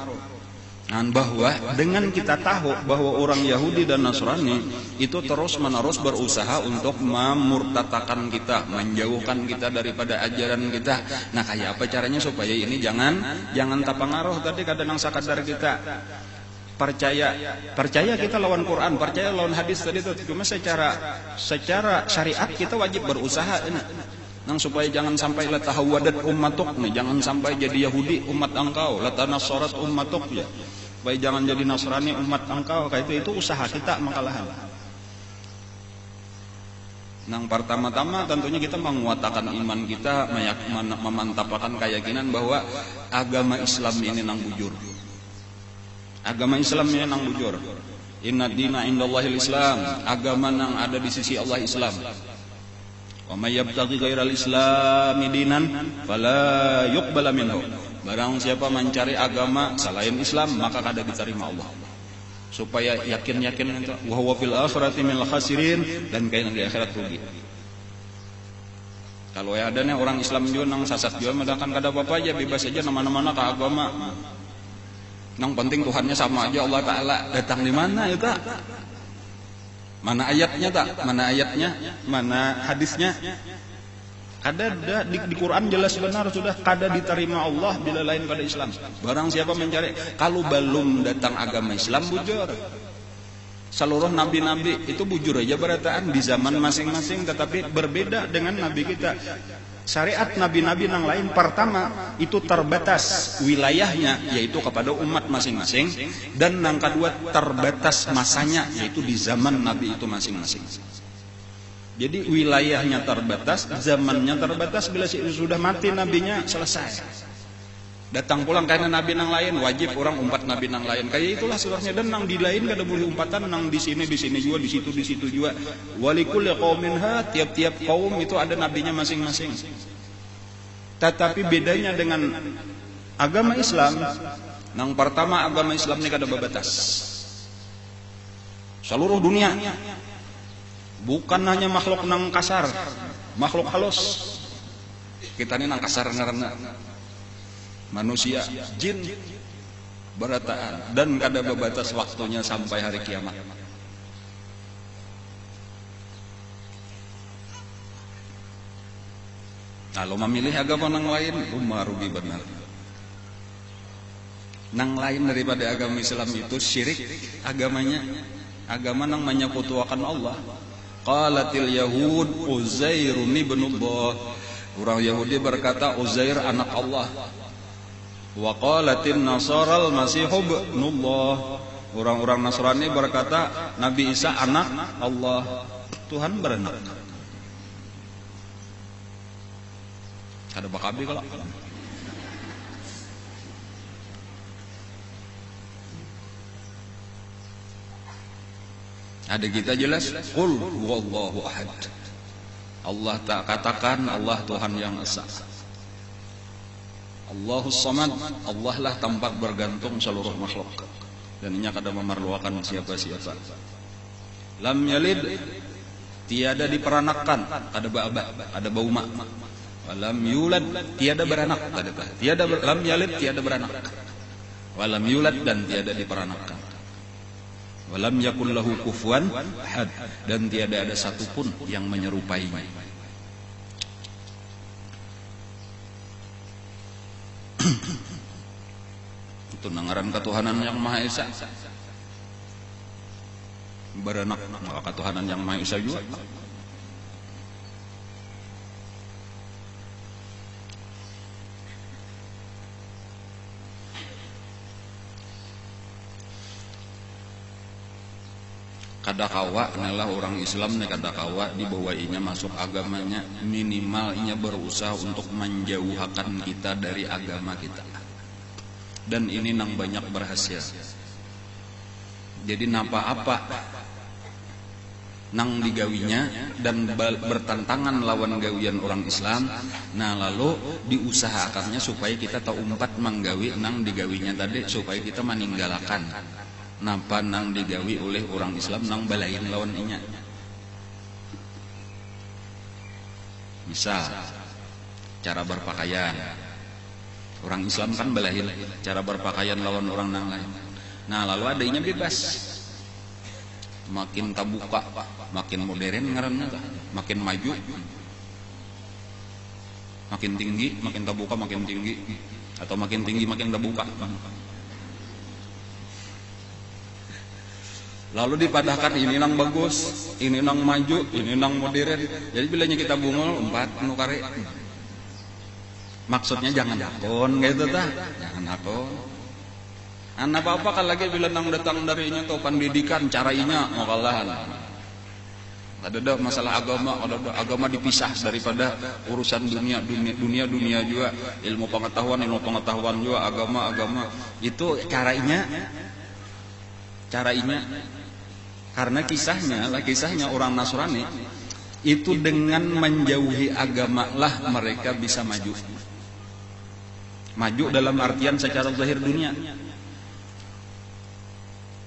Bahwa dengan kita tahu bahwa orang Yahudi dan Nasrani itu terus-menerus berusaha untuk memurtadkan kita, menjauhkan kita daripada ajaran kita. Nah, kayak apa caranya supaya ini jangan terpengaruh tadi kadang sakadar kita percaya kita lawan Quran, percaya lawan hadis tadi itu. Cuma secara syariat kita wajib berusaha ini. Supaya jangan sampai latahawadat ummatuk nih, jangan sampai jadi Yahudi umat engkau, latanasorat ummatuk ya. Supaya jangan jadi Nasrani umat engkau, kayak itu usaha kita makalahan. Pertama-tama tentunya kita menguatkan iman kita, memantapkan keyakinan bahwa agama Islam ini nang bujur. Agama Islam ini nang bujur. Inna dina indallahil Islam, agama nang ada di sisi Allah Islam. Wa may yabtaghi ghairal islami dinan fala yuqbala minhu. Barang siapa mencari agama selain Islam maka kada diterima Allah. Supaya yakin-yakin itu wa huwa fil akhirati minal khasirin, dan kain di akhirat rugi. Kalau ya ada nih orang Islam juga nang sasat juga madakan kada apa-apa aja, bebas aja nama-nama ke agama. Nang penting Tuhannya sama aja, Allah Taala datang di mana ya tak? Mana ayatnya tak? Mana ayatnya? Mana hadisnya? Kada di Quran jelas benar sudah kada diterima Allah bila lain pada Islam. Barang siapa mencari, kalau belum datang agama Islam bujur. Seluruh nabi-nabi itu bujur aja berataan di zaman masing-masing, tetapi berbeda dengan nabi kita. Syariat nabi-nabi yang lain pertama itu terbatas wilayahnya, yaitu kepada umat masing-masing, dan yang kedua terbatas masanya, yaitu di zaman nabi itu masing-masing. Jadi wilayahnya terbatas, zamannya terbatas. Bila sudah mati nabinya, selesai. Datang pulang karena nabi nang lain, wajib orang umpat nabi nang lain. Kayak itulah sebabnya. Dan nang di lain kada boleh umpatan, nang di sini juga, di situ juga. Walikul qaumin had, tiap-tiap kaum itu ada nabinya masing-masing. Tetapi bedanya dengan agama Islam, nang pertama agama Islam ini kada babatas. Seluruh dunia. Bukan hanya makhluk nang kasar, makhluk halus. Kita ini nang kasar ngaranna. Manusia, jin, berataan, dan kada babatas waktunya sampai hari kiamat. Kalau memilih agama nang lain, rugi benar. Nang lain daripada agama Islam itu syirik agamanya, agama nang menyekutuakan Allah. Qalatil Yahud Uzairun ibnullah. Orang Yahudi berkata Uzair anak Allah. Wa qalatin Nasara al-Masih ibnullah. Orang-orang Nasrani berkata Nabi Isa anak Allah. Tuhan beranak. Ada bakabi kalau. Ada kita jelas, qul huwallahu ahad. Allah tak katakan Allah Tuhan yang esa. Allahus samad, Allah lah tempat bergantung seluruh makhluk. Dan ini kada memerlukan siapa-siapa. Lam yalid, tiada diperanakkan, kada ba'ba, ada bauma. Walam yulad, tiada beranak, tiada lam yalid, tiada beranak. Walam yulad, dan tiada diperanakkan. Walam yakul lahu kufuwan ahad, dan tiada ada satupun yang menyerupainya. Itu nangaran ketuhanan yang Maha Esa. Beranak, maka ketuhanan yang Maha Esa juga. Kadakawa adalah orang Islam nih, kadakawa dibawainya masuk agamanya, minimal inya berusaha untuk menjauhkan kita dari agama kita. Dan ini nang banyak berhasil. Jadi napa apa nang digawinya dan bertentangan lawan gawian orang Islam, nah lalu diusahakannya supaya kita tahu umpat menggawi nang digawinya tadi, supaya kita meninggalkan napa nang digawi oleh orang Islam nang balain lawan inya. Misal cara berpakaian, orang Islam kan balain cara berpakaian lawan orang nang lain. Nah lalu adanya bebas, makin terbuka, makin modern ngaranna, makin maju, makin tinggi, makin terbuka, makin tinggi, atau makin tinggi makin terbuka. Lalu dipadahkan ini nang bagus, ini nang maju, ini nang modern. Jadi bilanya kita bungul empat nukare. Maksudnya jangan akon gitu tah, jangan akon. Anak apa kan lagi bila nang datang darinya tuh pendidikan carainya ngokalahan. Ada masalah agama, ada agama dipisah daripada urusan dunia juga, ilmu pengetahuan juga, agama itu carainya. Karena kisahnya orang Nasrani itu dengan menjauhi agama lah mereka bisa maju dalam artian secara zahir dunia.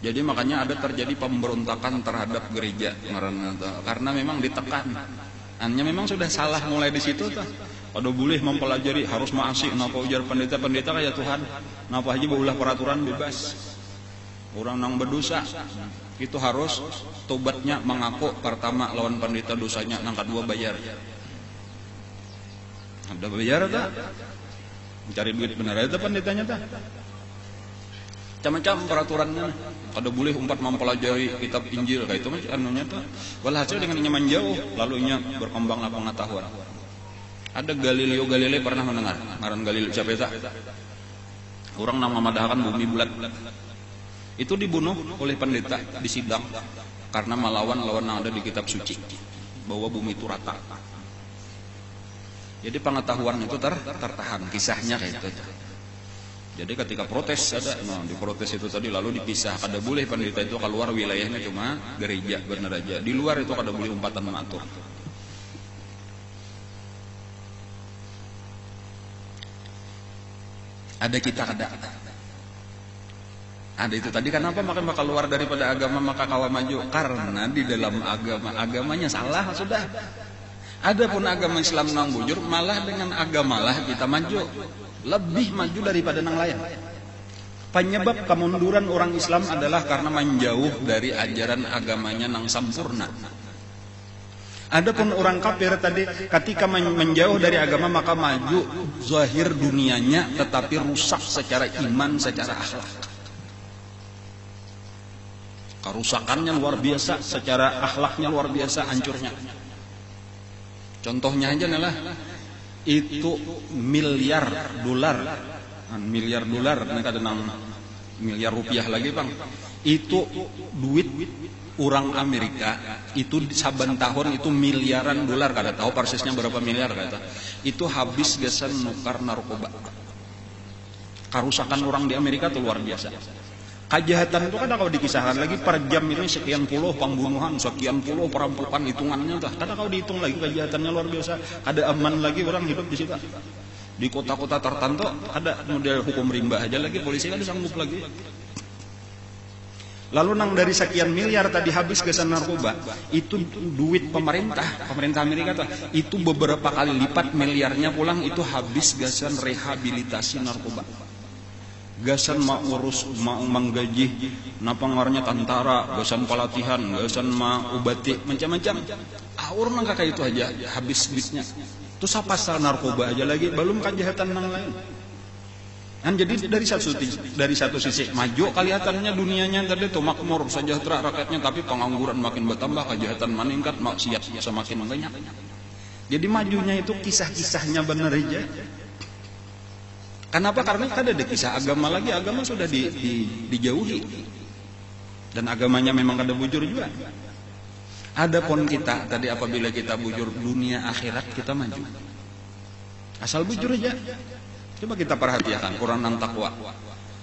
Jadi makanya ada terjadi pemberontakan terhadap gereja karena memang ditekan. Hanya memang sudah salah mulai di situ tuh. Pada boleh mempelajari harus maasih napa ujar pendeta kayak Tuhan, napa aja beulah peraturan bebas. Orang nang berdosa itu harus tobatnya mengaku pertama lawan pendeta dosanya, nang kedua bayar. Ada bayar tak? Mencari duit benar itu pendetanya tak? Macam-macam peraturannya. Kada boleh umpat mempelajari kitab Injil kayak itu anunya tak. Walhasil dengan nyaman jauh lalu nya berkembanglah pengetahuan. Ada Galileo Galilei pernah mendengar ngaran Galileo siapa tak? Orang nama madahkan bumi bulat. Itu dibunuh oleh pendeta di sidang karena melawan yang ada di kitab suci bahwa bumi itu rata. Jadi pengetahuan itu tertahan, kisahnya kayak itu. Jadi ketika protes ada, diprotes itu tadi lalu dipisah. Kada boleh pendeta itu keluar wilayahnya cuma gereja benar aja. Di luar itu kada boleh umpatan mengatur. Ada kita kada. Ada itu tadi kenapa maka keluar daripada agama maka kawa maju? Karena di dalam agamanya salah sudah. Adapun agama Islam nang bujur malah dengan agamalah kita maju. Lebih maju daripada nang lain. Penyebab kemunduran orang Islam adalah karena menjauh dari ajaran agamanya nang sempurna. Adapun orang kafir tadi ketika menjauh dari agama maka maju zahir dunianya tetapi rusak secara iman, secara akhlak. Kerusakannya luar biasa, secara akhlaknya luar biasa hancurnya. Contohnya aja adalah itu miliar dolar, mereka ada miliar rupiah lagi bang. Itu duit orang Amerika itu saban tahun itu miliaran dolar, kada tahu persisnya berapa miliar kata. Itu habis gasan nukar narkoba. Kerusakan orang di Amerika itu luar biasa. Kejahatan itu kan kalau dikisahkan lagi per jam ini sekian puluh pembunuhan, sekian puluh perampokan hitungannya tuh. Kadang kalau dihitung lagi kejahatannya luar biasa. Ada aman lagi orang hidup di situ. Di kota-kota tertentu ada model hukum rimba aja lagi polisi kan sanggup lagi. Lalu nang dari sekian miliar tadi habis ke narkoba, itu duit pemerintah Amerika tuh. Itu beberapa kali lipat miliarnya pulang itu habis gasan rehabilitasi narkoba. Gasan mau urus, mau menggaji, napa ngarnya tentara, gasan pelatihan, gasan mau obati, macam-macam. Aur nang kakak itu aja habis duitnya. Terus apa pasal narkoba aja lagi, belum kejahatan nang lain. Kan jadi dari satu sisi maju kelihatannya dunianya tadi tuh makmur, sejahtera rakyatnya, tapi pengangguran makin bertambah, kejahatan meningkat, maksiat semakin banyak. Jadi majunya itu kisah-kisahnya benar aja. Kenapa? Karena ada kisah agama lagi, agama sudah dijauhi. Dan agamanya memang kada bujur juga. Adapun kita, tadi apabila kita bujur dunia akhirat, kita maju. Asal bujur aja. Coba kita perhatikan, Quran dan takwa.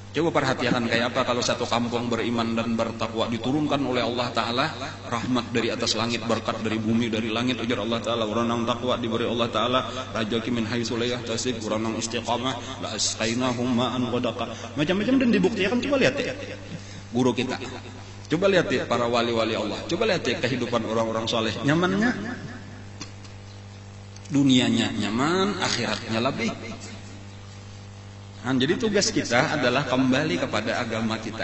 Coba perhatikan kayak apa kalau satu kampung beriman dan bertakwa diturunkan oleh Allah Ta'ala rahmat dari atas langit, berkat dari bumi, dari langit, ujar Allah Ta'ala. Orang yang takwa diberi Allah Ta'ala rajaki min haitsu la yahtasib, orang yang istiqamah la asqainahum ma'an ghadaqa. Macam-macam dan dibuktikan. Coba lihat ya guru kita, coba lihat ya para wali-wali Allah, coba lihat ya kehidupan orang-orang soleh. Nyamannya dunianya nyaman, akhiratnya lebih. Nah, jadi tugas kita adalah kembali kepada agama kita.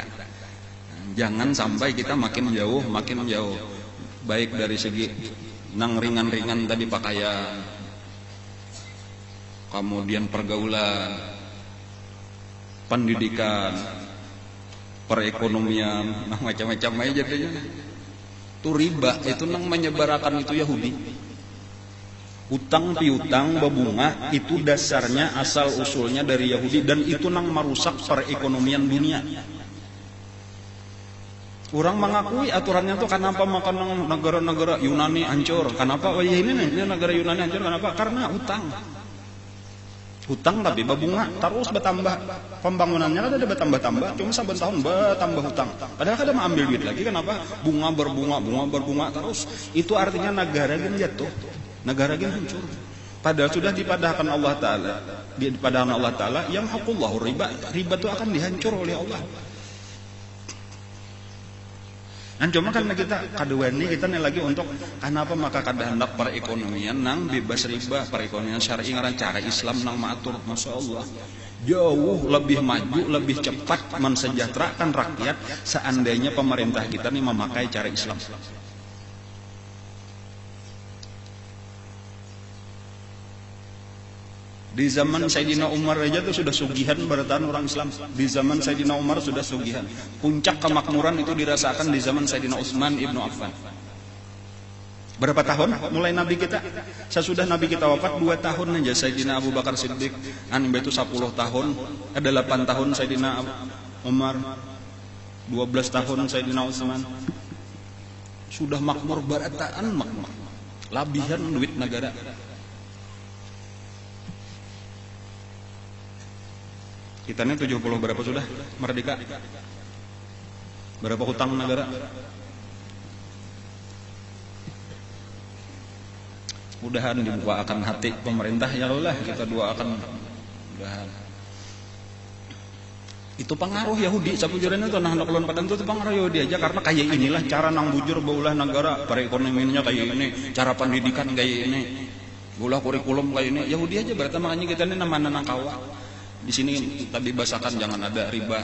Jangan sampai kita makin jauh, baik dari segi nang ringan-ringan tadi pakaian, kemudian pergaulan, pendidikan, perekonomian, macam-macam aja jadinya. Itu riba, itu nang menyebarkan itu Yahudi. Utang piutang berbunga itu dasarnya asal usulnya dari Yahudi, dan itu nang merusak perekonomian dunia. Orang mengakui aturannya tuh kenapa makan negara-negara Yunani hancur? Kenapa? Oh ya ini negara Yunani hancur kenapa? Karena utang. Hutang tapi berbunga terus bertambah. Pembangunannya kan ada bertambah-tambah, cuma saben tahun bertambah hutang. Padahal kada mau ambil duit lagi, kenapa? Bunga berbunga terus. Itu artinya negara gini jatuh. Negara gini hancur. Padahal sudah dipadahkan Allah Ta'ala, yang hakullahu riba itu akan dihancur oleh Allah. Dan cuma karena kita kaduani kita nih lagi untuk kenapa maka kada hendak perekonomian nang bebas riba, perekonomian syar'i ngaran cara Islam nang maatur, masya Allah jauh lebih maju, lebih cepat mensejahterakan rakyat seandainya pemerintah kita nih memakai cara Islam. Di zaman Sayyidina Umar aja tuh sudah sugihan bertahan orang Islam. Di zaman Sayyidina Umar sudah sugihan. Puncak kemakmuran itu dirasakan di zaman Sayyidina Utsman ibnu Affan. Berapa tahun mulai Nabi kita? Sesudah Nabi kita wafat 2 tahun aja Sayyidina Abu Bakar Siddiq. Itu 10 tahun. Ada 8 tahun Sayyidina Umar. 12 tahun Sayyidina Utsman. Sudah makmur barataan makmur. labihan duit negara. Kita ini 70 berapa sudah merdeka? Berapa hutang negara? Mudahan dibuka akan hati pemerintah, ya Allah, kita doakan mudahan. Itu pengaruh Yahudi sabujurana itu, nah lawan padan itu pengaruh Yahudi aja, karena kayak inilah cara nang bujur baulah negara, perekonomiannya kayak ini, cara pendidikan kayak ini, baulah kurikulum kayak ini. Yahudi aja berarti, makanya kita ini namanya nang kawa. Di sini tadi bahasakan jangan ada riba.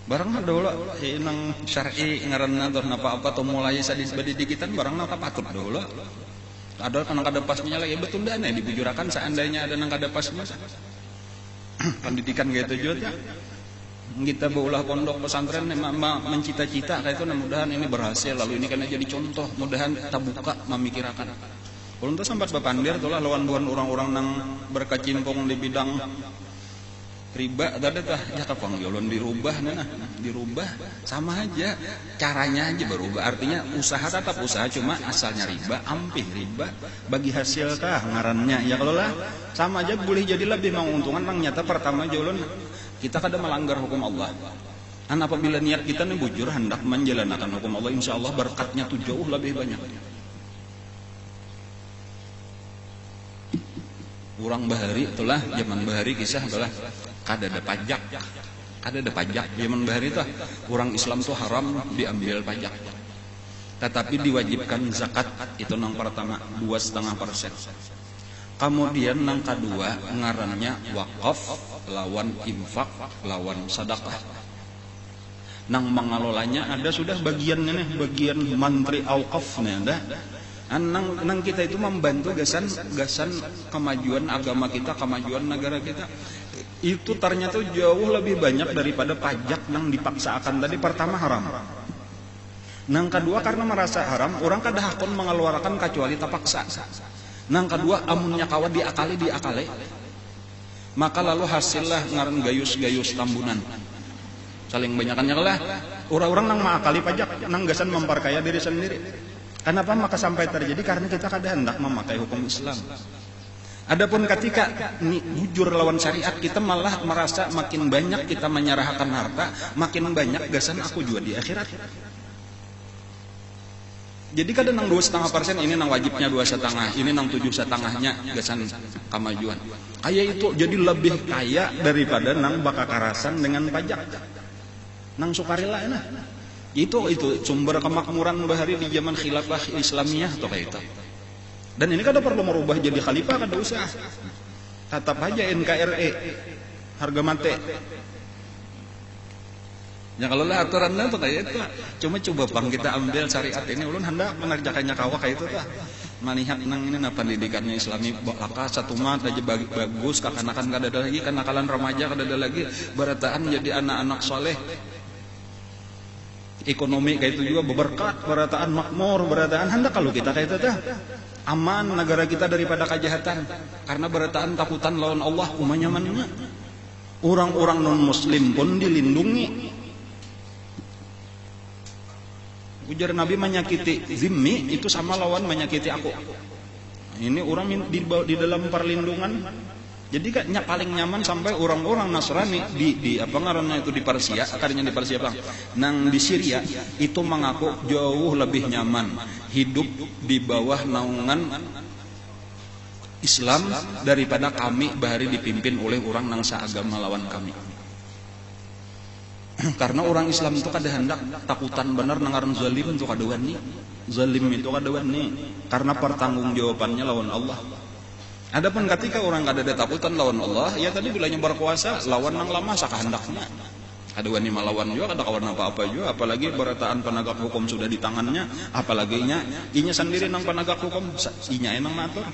Barang ada ulah nang syar'i ngaranna atau apa-apa atau mulai sadis pendidikan barang nang patut dulu. Ada kan kada pasnya lagi betul dah nih dibujurakan seandainya ada nang kada pasnya. Pendidikan gitu juga. Kita baulah pondok pesantren mencita-cita kayak itu, mudahan ini berhasil, lalu ini kan jadi contoh, mudahan kita buka memikirkan. Kalau itu sempat bapandir itulah lawan-lawan orang-orang yang berkecimpung di bidang riba tadi tah ya kapang yolon dirubah dirubah sama aja, caranya aja berubah, artinya usaha tetap usaha, cuma asalnya riba, ampih riba, bagi hasil kah ngarannya ya, kalau lah sama aja boleh jadi lebih menguntungkan. Nang nyata pertama jolon kita kada melanggar hukum Allah. Dan apabila niat kita nih bujur hendak menjalankan hukum Allah, insya Allah berkatnya tuh jauh lebih banyak. Orang bahari itulah zaman bahari kisah itulah kada ada pajak, zaman bahari itu orang Islam tuh haram diambil pajak, tetapi diwajibkan zakat. Itu nang pertama 2,5%. Kemudian nang kedua ngarannya wakaf lawan infak lawan sedekah. Nang mengelolanya ada sudah bagiannya nih, bagian mantri auqafnya ada. Nang kita itu membantu gasan kemajuan agama kita, kemajuan negara kita. Itu ternyata jauh lebih banyak daripada pajak nang dipaksakan tadi. Pertama haram. Nang kedua karena merasa haram, orang kada hakun mengeluarkan kecuali terpaksa. Nang kedua amunnya kawa diakali, maka lalu hasillah ngaran gayus tambunan. Saling banyakannya lah. Orang-orang nang mengakali pajak, nang gasan memperkaya diri sendiri. Kenapa maka sampai terjadi? Karena kita kada hendak memakai hukum Islam. Adapun ketika bujur lawan syariat, kita malah merasa makin banyak kita menyerahkan harta, makin banyak gasan aku juga di akhirat. Jadi kadang nang 2,5%, ini nang wajibnya 2,5, ini nang 7,5-nya gasan kemajuan. Kaya itu jadi lebih kaya daripada nang bakakarasan dengan pajak. Nang sukarela nah. Itu sumber kemakmuran bahari di zaman khilafah Islamiyah atau kayak itu. Dan ini kada perlu merubah jadi khalifah, kada usah. Tetap aja NKRI harga mati. Ya kalau lah aturannya tuh kayak itu. Cuma coba bang kita ambil syariat ini, ulun hendak mengerjakannya kawa kayak itu tah. Manihat nang ini pendidikannya Islami laka satu mat aja bagus, kakanakan kada ada lagi, kenakalan remaja kada ada lagi, barataan jadi anak-anak soleh. Ekonomi kayak itu juga berberkat, berataan makmur, berataan hendak kalau kita kayak itu tah aman negara kita daripada kejahatan, karena berataan takutan lawan Allah umanyamannya. Orang-orang non muslim pun dilindungi. Ujar Nabi, menyakiti zimmi itu sama lawan menyakiti aku. Ini orang di dalam perlindungan. Jadi kan paling nyaman sampai orang-orang Nasrani di apa ngarannya itu di Persia, akarnya di Persia bang. Nang di Syria itu mengaku jauh lebih nyaman hidup di bawah naungan Islam daripada kami bahari dipimpin oleh orang nang seagama lawan kami. Karena orang Islam itu kada hendak takutan benar nangaran zalim itu kada wani. Zalim itu kada wani karena pertanggungjawabannya lawan Allah. Adapun ketika orang kada ada takutan lawan Allah, ya tadi bilanya berkuasa lawan nang lama sakahendaknya. Kada wani malawan juga, kada kawan apa-apa juga, apalagi berataan penegak hukum sudah di tangannya, apalagi inya sendiri nang penegak hukum, inya enang matur.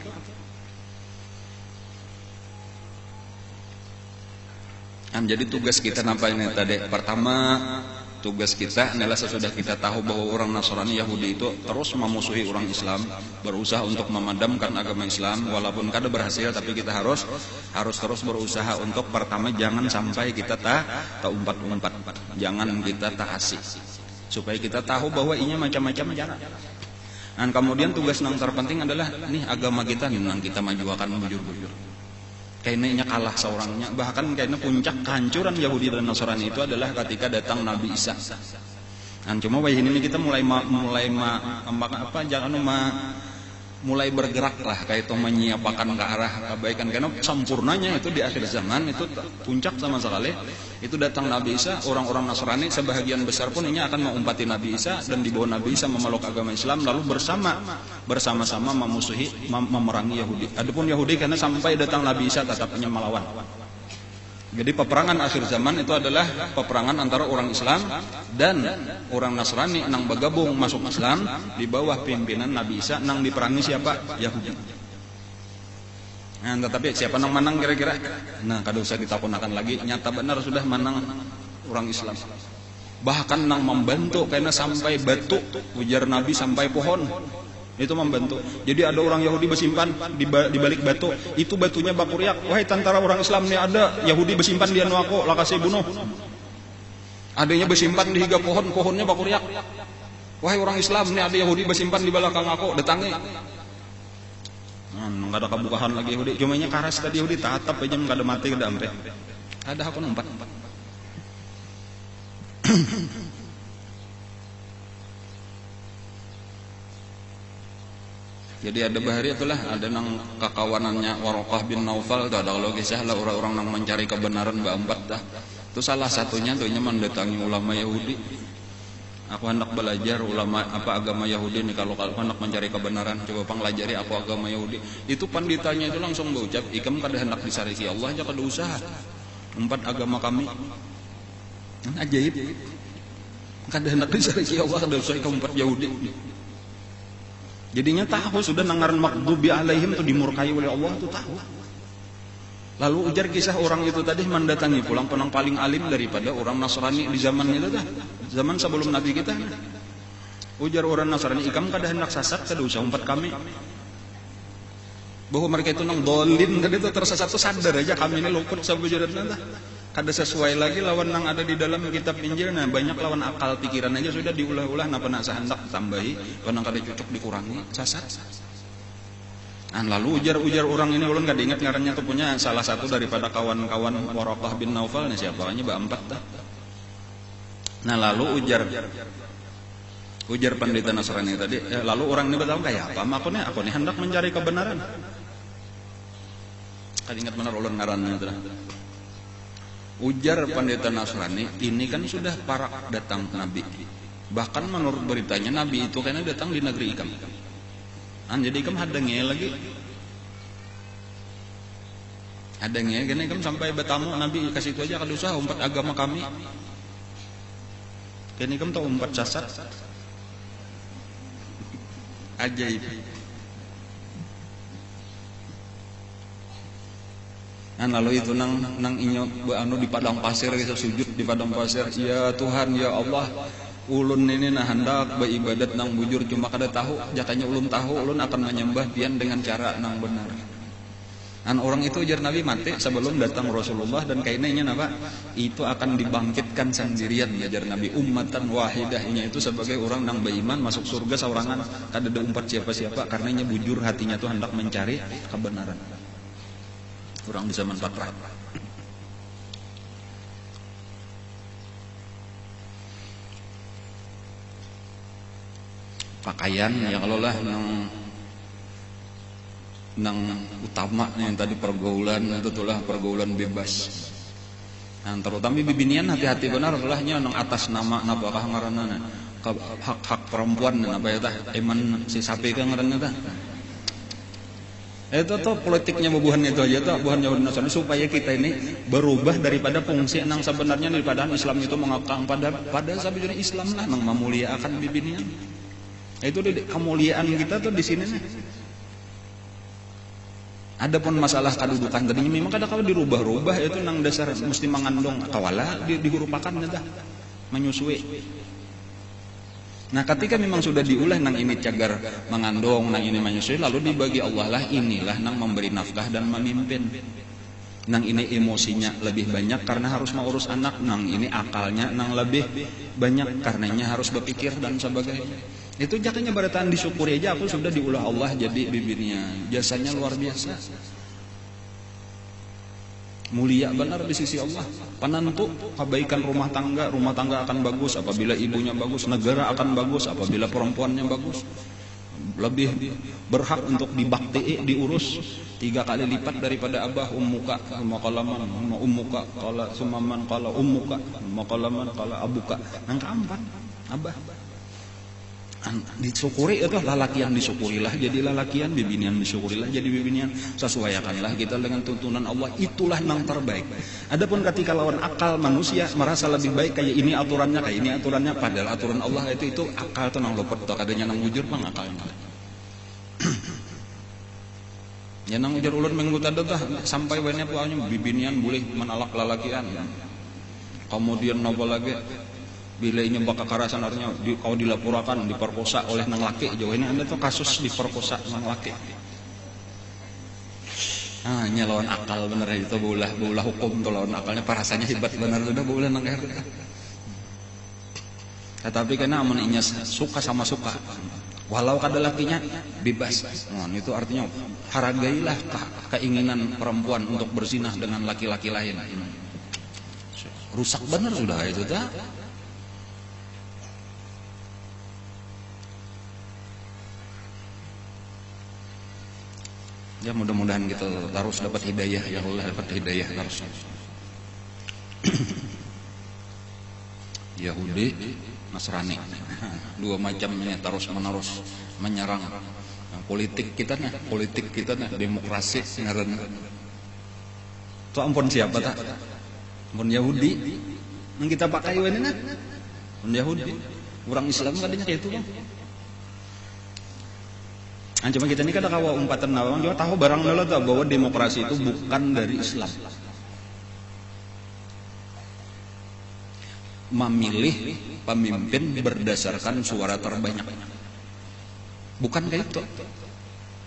Jadi tugas kita nampak ini tadi. Pertama, tugas kita adalah sesudah kita tahu bahwa orang Nasrani Yahudi itu terus memusuhi orang Islam, berusaha untuk memadamkan agama Islam, walaupun kada berhasil, tapi kita harus terus berusaha untuk pertama jangan sampai kita tak umpat-umpat, jangan kita tak asik. supaya kita tahu bahwa inya macam-macam cara. Dan kemudian tugas yang terpenting adalah nih agama kita nih nang kita majuakan bujur-bujur. Kayaknya kalah seorangnya, bahkan kayaknya puncak kehancuran Yahudi dan Nasrani itu adalah ketika datang Nabi Isa. Dan cuma wahai ini kita mulai bergerak lah kayak itu menyiapkan ke arah kebaikan, karena sempurnanya itu di akhir zaman itu puncak sama sekali itu datang Nabi Isa. Orang-orang Nasrani sebahagian besar pun ini akan mengumpati Nabi Isa dan di bawah Nabi Isa memeluk agama Islam, lalu bersama-sama memerangi Yahudi. Adapun Yahudi karena sampai datang Nabi Isa tetapnya melawan. Jadi peperangan akhir zaman itu adalah peperangan antara orang Islam dan orang Nasrani nang bergabung masuk Islam di bawah pimpinan Nabi Isa, nang diperangi siapa? Yahudi. Nah, tetapi siapa nang menang kira-kira? Nah, kada usah ditakunakan lagi, nyata benar sudah menang orang Islam. Bahkan nang membantu karena sampai batu, ujar Nabi sampai pohon. Itu membantu. Jadi ada orang Yahudi bersimpan di balik batu, itu batunya bakuriak. Wahai tentara orang Islam nih, ada Yahudi bersimpan di anu aku, lakasih bunuh. Adanya bersimpan di higa pohon, pohonnya bakuriak. Wahai orang Islam nih, ada Yahudi bersimpan di belakang aku, datangi. Enggak ada kebukaan lagi Yahudi. Cuma nya karas tadi Yahudi tatap aja enggak ada mati kada ampe. Ada aku empat. Jadi ada bahari itulah ada nang kakawanannya Waraqah bin Naufal itu ada kalau kisah lah orang-orang nang mencari kebenaran berempat dah. Itu salah satunya tuhnya mendatangi ulama Yahudi. Aku hendak belajar ulama apa agama Yahudi nih, kalau hendak mencari kebenaran coba pelajari apa agama Yahudi. Itu panditanya itu langsung berucap, ikam kada hendak disariki Allah aja kada usaha. 4 agama kami. Ajaib. Kada hendak disariki Allah kada usah ikam 4 Yahudi. Jadinya tahu sudah nangaran maghdubi alaihim itu dimurkai oleh Allah itu tahu. Lalu ujar kisah orang itu tadi mendatangi pulang penang paling alim daripada orang Nasrani di zaman itu dah. Zaman sebelum Nabi kita. Ujar orang Nasrani, ikam kada hendak sasat kada usah umpat kami. Bahwa mereka itu nang dolin tadi itu tersesat itu sadar aja kami ini luput sabujurna dah. Kada sesuai lagi lawan nang ada di dalam kitab Injil. Nah banyak lawan akal pikiran aja sudah diulah-ulah, napa nak sehendak tambahi, penang kada cocok dikurangi, sasat. Lalu ujar orang ini ulun kada ingat ngarannya tuh punya salah satu daripada kawan-kawan Waraqah bin Naufal nih siapa nya berempat dah. Nah lalu ujar pendeta Nasrani tadi, lalu orang ini bertanya kayak apa? Aku nih hendak mencari kebenaran. Kada ingat benar ulun ngarannya itu. Ujar pendeta Nasrani, ini kan sudah parak datang Nabi. Bahkan menurut beritanya Nabi itu karena datang di negeri ikam. Jadi ikam hadangnya lagi. Hadangnya karena ikam sampai bertamu Nabi kasih itu aja kada usah 4 agama kami. Karena ikam tahu 4 sasat. Ajaib. Lalu itu nang inyo anu di padang pasir kita sujud di padang pasir, ya Tuhan ya Allah, ulun ini nah hendak beribadat nang bujur cuma kada tahu, jatanya ulun tahu ulun akan menyembah Tian dengan cara nang benar. Orang itu ujar Nabi mati sebelum datang Rasulullah dan kayaknya apa? Itu akan dibangkitkan sendirian ujar Nabi, ummatan wahidahnya itu sebagai orang nang beriman masuk surga saurangan, kada ada umpat siapa-siapa karenanya bujur hatinya tuh hendak mencari kebenaran. Orang di zaman Patra. Pakaian ya kalau lah nang utama yang tadi pergaulan itu tulah pergaulan bebas. Terutama bibinian hati-hati benar tulahnya nang atas nama napakah ngaranna hak-hak perempuan apa ya tah eman si sapi ka ngaranna tah. Itu tuh politiknya bubuhan itu aja tuh bubuhan Yahudi Nasrani supaya kita ini berubah daripada fungsi nang sebenarnya daripada Islam itu mengakang pada sebenarnya Islam lah nang memuliakan bibinian. Itu kemuliaan kita tuh di sini nih. Adapun masalah kedudukan tadinya memang kadang-kadang dirubah-rubah itu nang dasar mesti mengandung kawala dihurupakan dah menyusui. Nah ketika memang sudah diulah nang ini cagar mengandung, nang ini menyusui, lalu dibagi Allah lah inilah nang memberi nafkah dan memimpin. Nang ini emosinya lebih banyak karena harus mengurus anak, nang ini akalnya nang lebih banyak karenanya harus berpikir dan sebagainya. Itu jadinya barataan disyukuri aja aku sudah diulah Allah jadi bibirnya. Jasanya luar biasa. Mulia benar di sisi Allah. Penentu kebaikan rumah tangga akan bagus apabila ibunya bagus, negara akan bagus apabila perempuannya bagus. Lebih berhak untuk dibakti, diurus 3 kali lipat daripada abah ummuka maqalaman ummuka qala sumaman qala ummuka maqalaman qala abuka. Nang keempat abah disyukuri itu lalakian disyukurilah jadi lalakian, bibinian disyukurilah jadi bibinian. Sesuaikanlah kita dengan tuntunan Allah, itulah yang terbaik. Adapun ketika lawan akal manusia merasa lebih baik kayak ini aturannya padahal aturan Allah itu akal tuh nang lopet tuh kadanya nang wujur pang akalnya. Ya nang ujar ulun minggu tadi tah sampai wene puanya bibinian boleh menalak lalakian. Kemudian nopo lagi bila ini bakal kekerasan artinya kau dilaporkan diperkosa oleh nang laki jauh ini anda tuh kasus diperkosa nang laki. Lawan akal bener itu beulah hukum tuh lawan akalnya parasanya hebat bener udah beulah nang RT. Tetapi karena amun inya suka sama suka walau kada lakinya bebas. Itu artinya hargailah keinginan perempuan untuk berzinah dengan laki-laki lain. Rusak bener sudah itu dah. Ya mudah-mudahan kita harus dapat hidayah ya Allah, dapat hidayah harus. Yahudi, Nasrani, dua macam ini terus menerus menyerang politik kita nah, demokrasi ngaran. Itu ampun siapa tak? Ampun Yahudi, yang kita pakai ini nah, ampun Yahudi, orang Islam kadang kayak itu bang. Cuma kita ini kada kawa umpatan nawang juga tahu barang dulu tahu bahwa demokrasi itu bukan dari Islam. Memilih pemimpin berdasarkan suara terbanyak. Bukan kayak itu.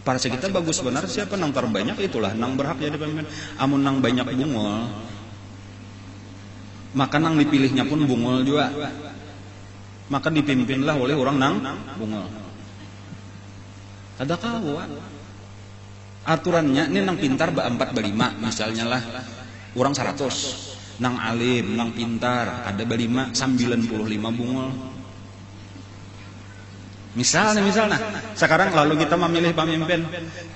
Partai kita bagus benar siapa nang terbanyak itulah nang berhak jadi pemimpin. Amun nang banyak bungol, maka nang dipilihnya pun bungol juga. Maka dipimpinlah oleh orang nang bungol. Ada kau aturannya ini nang pintar ba-4 ba-5 misalnya lah orang 100 nang alim nang pintar ada ba-5 95 bungol misalnya sekarang lalu kita memilih pemimpin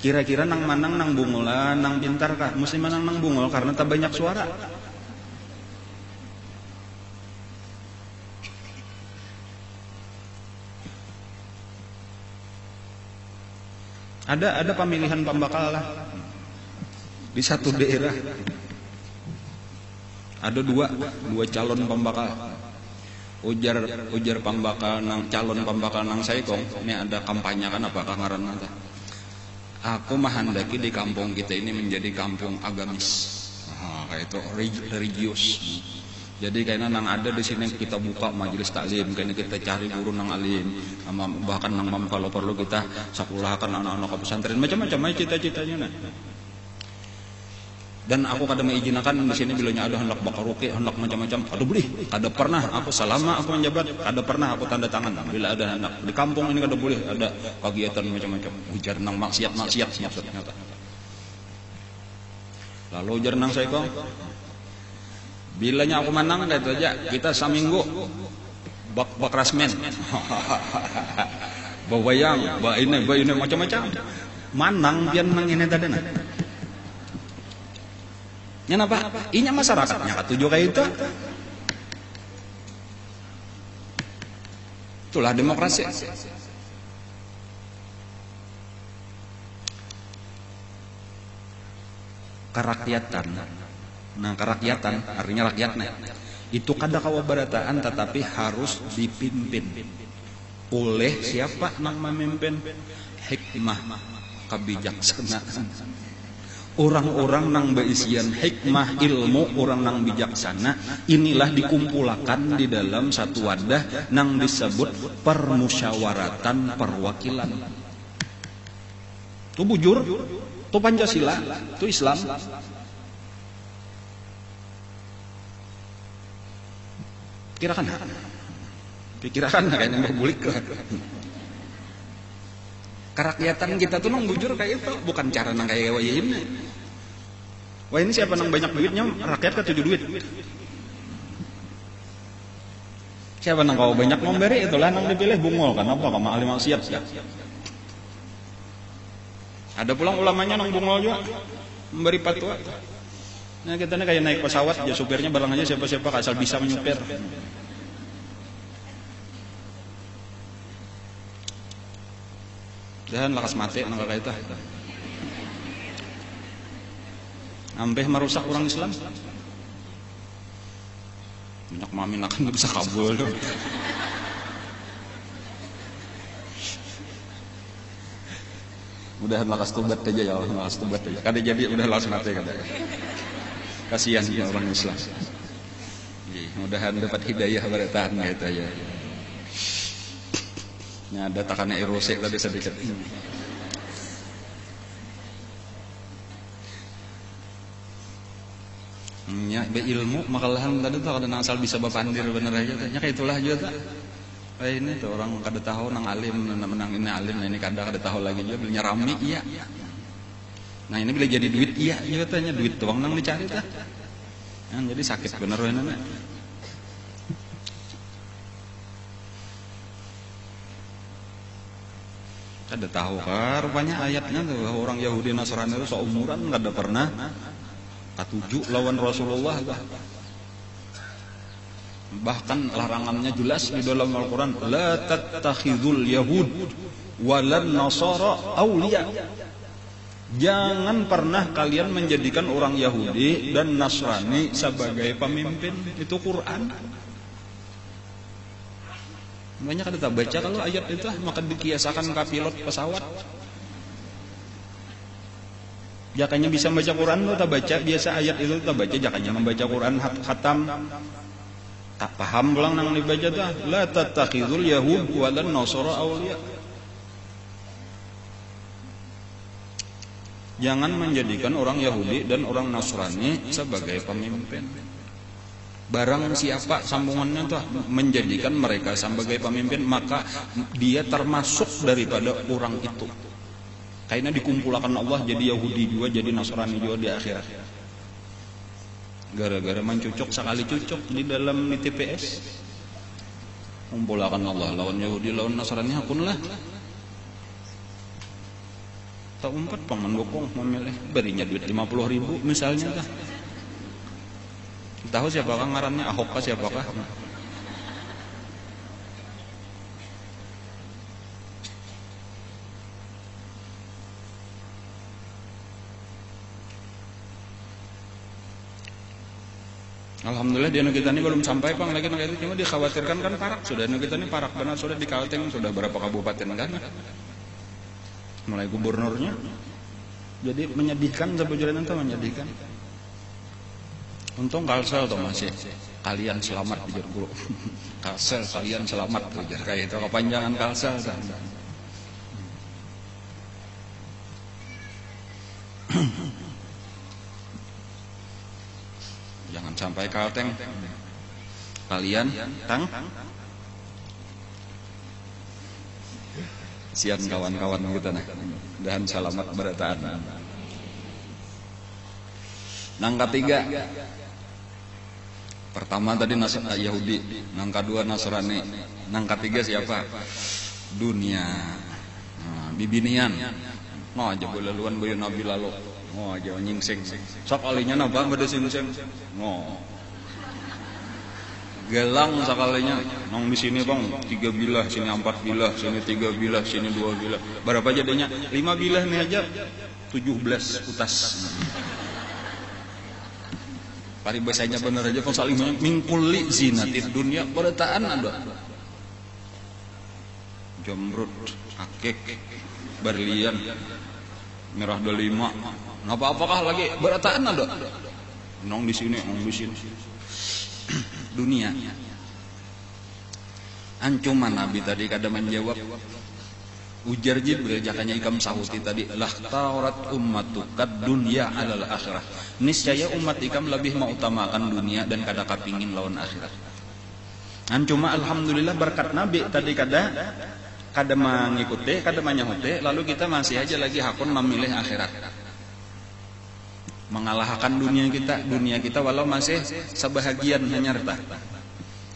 kira-kira nang manang nang bungolan nang pintar kah mesti manang nang bungol karena tak banyak suara. Ada pemilihan pembakal lah di satu daerah ada dua calon pembakal ujar pembakal nang calon pembakal nang saikong ini ada kampanye kan apakah ngaran nanti aku menghendaki di kampung kita ini menjadi kampung agamis kayak itu religius. Jadi kayaknya nang ada di sini kita buka majelis taklim, kayaknya kita cari guru nang alim, bahkan nang mam kalau perlu kita sekolahkan anak-anak ke pesantren, macam-macam cita-citanya. Dan aku kadang mengizinakan di sini bilanya ada hendak bakar ruki, hendak macam-macam. Aduh boleh, kada pernah aku selama aku menjabat, kada pernah aku tanda tangan. Bila ada hendak di kampung ini kada boleh ada kegiatan macam-macam. Ujar nang maksiat maksudnya. Lalu ujar nang saya kong. Bilanya aku menang itu aja kita saminggu bak rasmen bawayang ba ini macam-macam manang pian nang ini tadi nah kenapa inya masyarakatnya katuju kayak itu itulah demokrasi. Kerakyatan. Nah kerakyatan artinya rakyatnya itu kada kawa barataan tetapi harus dipimpin oleh siapa nang memimpin hikmah kebijaksanaan orang-orang nang beisian hikmah ilmu orang nang bijaksana inilah dikumpulkan di dalam satu wadah nang disebut permusyawaratan perwakilan. Itu bujur, itu Pancasila, itu Islam. Pikiran kayaknya berbulik lah. Kerakyatan kita tuh nang bujur kayak itu, bukan cara nang kayak wayahin. Wah ini siapa nang banyak duitnya, rakyat ketujuh duit. Siapa nang kau banyak memberi, itulah nang dipilih bungol kan apa sama ahli maksiat ya. Ada pulang ulamanya nang bungol juga memberi fatwa. Nah kita nih kayak naik pesawat, ya supirnya barang aja siapa-siapa asal bisa menyupir. Dan lakas mati nang kayak itu. Ampe merusak orang Islam. Banyak mamin akan nggak bisa kabul. Udah lakas tobat aja ya Allah, lakas tobat aja. Kada jadi udah lakas mati kada. Kasihan ya orang Islam. Mudahan dapat hidayah bertahan gitu ya. Nya ada takana erose tadi sedikit. Nya be ilmu makalahan tadi tuh kada asal bisa bapandir bener aja teh. Nya kaitulah juga teh. Ini tuh orang kada tahu nang alim menang ini alim, nah ini kada tahu lagi juga belinya rami iya. Nah ini bila jadi duit iya juga teh nya duit doang nang dicari teh. Nah, jadi sakit bener we nana. Kada tahu kan rupanya ayatnya tuh orang Yahudi Nasrani itu seumuran kada pernah katuju lawan Rasulullah. Bahkan larangannya jelas di dalam Al-Quran, la tattakhidul yahud walan nasara awliya. Jangan pernah kalian menjadikan orang Yahudi dan Nasrani sebagai pemimpin. Itu Quran. Banyak ada tak baca kalau ayat itu, maka dikiasakan ke pilot pesawat. Jakanya bisa membaca Quran lo tak baca, biasa ayat itu tak baca, jakanya membaca Quran khatam. Tak paham pulang nang dibaca tuh, la tattakhidul yahud walan nasara awliya. Jangan menjadikan orang Yahudi dan orang Nasrani sebagai pemimpin. Barang siapa sambungannya tuh menjadikan mereka sebagai pemimpin, maka dia termasuk daripada orang itu. Karena dikumpulkan Allah jadi Yahudi juga, jadi Nasrani juga di akhirat. Gara-gara mencucuk sekali cucuk di dalam TPS. Kumpulkan Allah lawan Yahudi lawan Nasrani hakunlah. Tak umpat pemendukung memilih berinya duit 50.000 misalnya dah. Tahu siapakah ngarannya Ahok kah siapakah? Alhamdulillah di negeri kita ini belum sampai Bang lagi itu, cuma dikhawatirkan kan parak sudah negeri kita ini parak benar sudah di Kalteng sudah berapa kabupaten kan? Mulai gubernurnya, jadi menyedihkan sebetulnya itu menyedihkan. Untung Kalsel tuh masih kalian selamat biar guru. Kalsel kalian selamat biar kayak itu kepanjangan Kalsel kan. Jangan sampai Kalteng kalian tang. Sian kawan-kawan kita nah, dan selamat bertahan. Nang ketiga, pertama tadi Yahudi, nang kedua Nasrani, nang ketiga siapa? Dunia, bibinian. Ngo aja belaluan bayu Nabi lalu, ngo aja nyingsing. Sok alinya napa bade singsing, ngo. Gelang sekalinya, nong di sini Bang 3 bilah, sini 4 bilah, sini 3 bilah, sini 2 bilah. Berapa jadinya? 5 bilah nih aja 17 utas. Paribasanya bener aja Bang saling mingkuli zinatid dunia bertaan ada. Jamrud, akik, berlian, merah delima. Apa-apakah lagi bertaan ada. Nong di sini, nong di sini. Dunia. Ancuman Nabi tadi kada menjawab. Ujar Jibril jakanya ikam sahuti tadi, lah taurat ummatukat dunya alal akhirah. Niscaya umat ikam lebih mengutamakan dunia dan kada kapingin lawan akhirat. Cuma alhamdulillah berkat Nabi tadi kada mengikuti, kada menyahuti, lalu kita masih aja lagi hakun memilih akhirat. Mengalahkan dunia kita walau masih sebahagian hanya harta.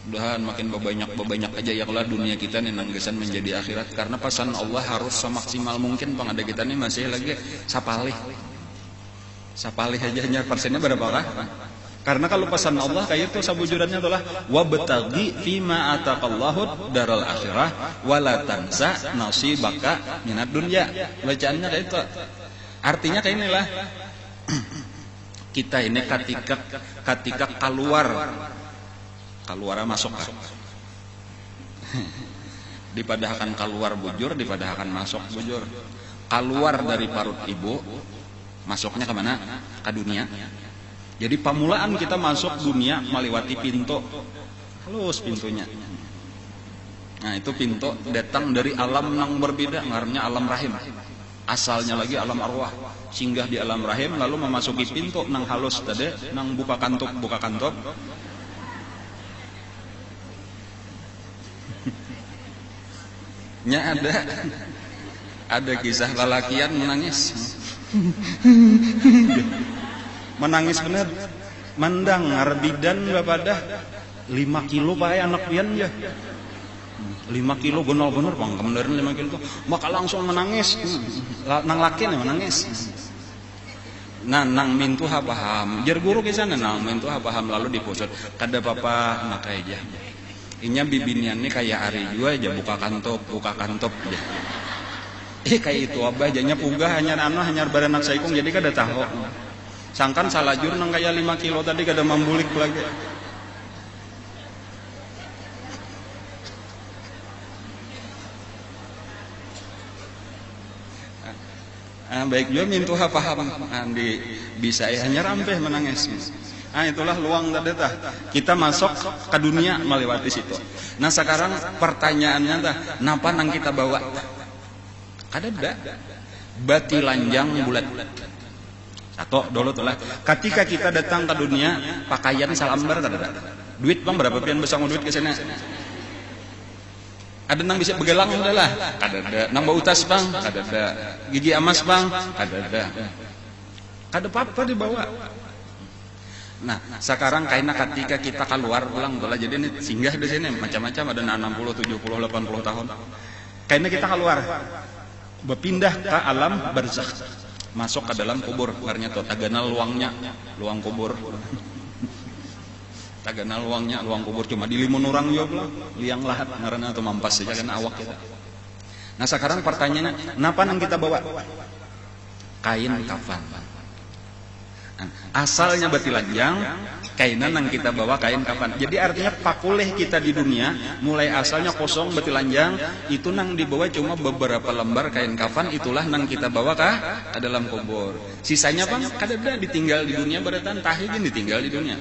Mudahan makin banyak aja ya kalau dunia kita nih nanggesan menjadi akhirat, karena pesan Allah harus semaksimal mungkin pengada kita nih masih lagi sapalih aja hanya persennya berapa kah? Karena kalau pesan Allah kayak itu sabujurannya adalah wabtaghi fima ataqallahu daral akhirah wala tansa nasibaka minad dunya. Bacaannya kayak itu. Artinya kayak inilah. Kita ini ketika keluar masuk kan. Dipadahkan keluar bujur, dipadahkan masuk bujur. Keluar dari parut ibu, masuknya kemana? Ke dunia. Jadi pamulaan kita masuk dunia melewati pintu, halus pintunya. Nah itu pintu datang dari alam yang berbeda, ngarannya alam rahim. Asalnya lagi alam arwah, singgah di alam rahim, lalu memasuki pintu nang halus tadi, nang buka kantop. Nya ada kisah lalakian menangis. Menangis bener, mandang ngarbidan bapadah 5 kilo pakai anak pian ya, 5 kilo gonol bener bang, kemudian 5 kilo tuh, maka langsung menangis, nang laki nih menangis, nang mintu paham, jar guru kisah nang mintu paham lalu dipusut, kada papa nak aja, inya bibinian nih kayak hari juga aja buka kantop aja. Kayak itu abah janya pugah hanya baranak saikung jadi kada tahu. Sangkan salajur nang kayak 5 kilo tadi kada mambulik lagi. Baik juga mintu paham di bisa hanya rampeh menangis. Itulah luang tadi tah. Kita masuk ke dunia melewati situ. Nah sekarang pertanyaannya tah, napa nang kita bawa? Kada ada. Bati lanjang bulat. Atau dulu tuh lah, ketika kita datang ke dunia, pakaian salambar kada ada. Duit bang berapa pian besar duit ke sana? Ada nang bisa begelang udah lah, kada ada. Nang bau tas bang, kada ada. Gigi emas bang, kada ada. Kada apa-apa dibawa. Nah, sekarang kaina ketika kita keluar pulang tuh lah, jadi ini singgah di sini macam-macam ada 60, 70, 80 tahun. Kaina kita keluar, berpindah ke alam barzakh. Masuk ke dalam kubur, karena tuh taganal luangnya, luang kubur. Taganal luangnya, luang kubur cuma di limun orang juga, liang lahat karena atau mampas saja kan awak kita. Nah sekarang pertanyaannya, napa nang kita bawa? Kain kafan. Asalnya bati lanjang, kainan nang kita bawa kain kafan. Jadi artinya pakuleh kita di dunia mulai asalnya kosong bati lanjang, itu nang dibawa cuma beberapa lembar kain kafan, itulah nang kita bawa ke dalam kubur. Sisanya bang kada ada ditinggal di dunia beratan tahigin ditinggal di dunia.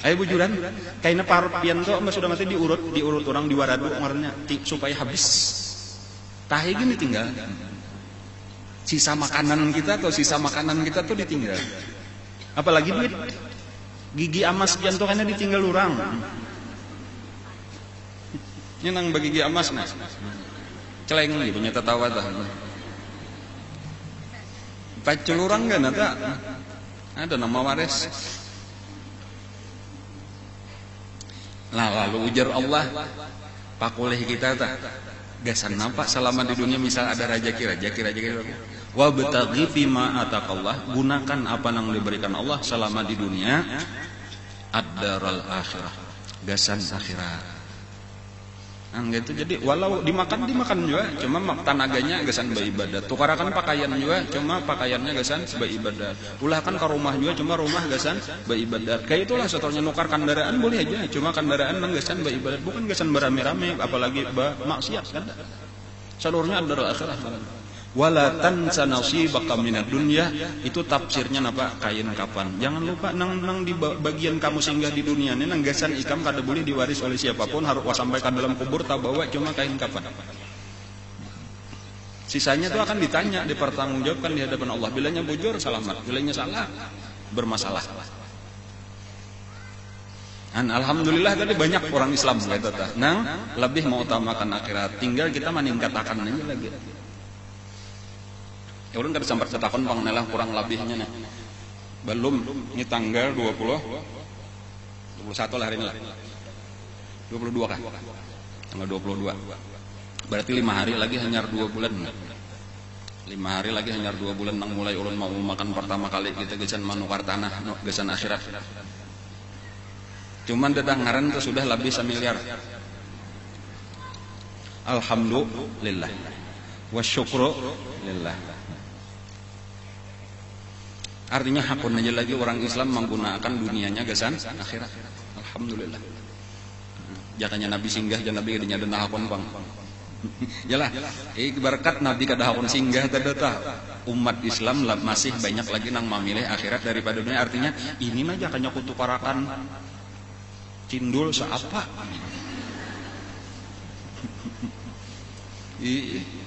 Ayo bujuran, kainnya parut pian tuh sudah mati diurut orang di waradu ngarnya supaya habis. Tahigin ditinggal. Sisa makanan kita tuh ditinggal. Apalagi duit, gigi emas pian tuh karena ditinggal orang. Ini nang bagi gigi emas nah, celeng lagi punya tatawa tah. Pacul orang kan ada nama waris. Nah lalu ujar Allah, pakuleh kita tah. Gasan nampak selama di dunia misal ada rajaki wabtaghi fima ataqallah, gunakan apa yang diberikan Allah selama di dunia, ad-daral akhirah, gasan akhirat. Gitu. Jadi walau dimakan juga, cuma tanaganya gasan beribadat. Tukarakan pakaian juga, cuma pakaiannya gasan beribadat. Ulahkan ke rumah juga, cuma rumah gasan beribadat. Kayak itulah setelahnya nukar kendaraan boleh aja, cuma kendaraan nang gasan beribadat, bukan gasan berame-rame, apalagi maksiat kan. Seluruhnya adalah akhirat. Wala tansa nasibaka minad dunya, itu tafsirnya apa? Kain kafan. Jangan lupa nang di bagian kamu singgah di dunia ini nang gasan ikam kada boleh diwaris oleh siapapun, harus sampai ke dalam kubur tak bawa cuma kain kafan. Sisanya itu akan ditanya, dipertanggungjawabkan di hadapan Allah. Bilanya bujur selamat, bilanya salah bermasalah. Alhamdulillah tadi banyak orang Islam gitu tah. Nang lebih mengutamakan akhirat. Tinggal kita meningkatkan aja lagi. Ya urang kada sampai setakon panganelah kurang lebihnya nah. Belum ini tanggal 21 lah hari ini lah. 22 kah? Tanggal 22. Berarti 5 hari lagi hanya 2 bulan. 5 hari lagi hanya 2 bulan nang mulai ulun mau makan pertama kali kita gesan manukar tanah, gesan akhirat. Cuman dedang ngaran itu sudah lebih 1 miliar. Alhamdulillah. Wasyukru lillah. Artinya hakun aja lagi orang Islam menggunakan dunianya gesan akhirat. Alhamdulillah. Jakanya Nabi singgah jangan Nabi kadinya denah hakun bang. Yalah, berkat Nabi kada hakun singgah tadata. Umat Islam masih banyak lagi nang memilih akhirat daripada dunia. Artinya ini mah jakanya kutu parakan cindul seapa.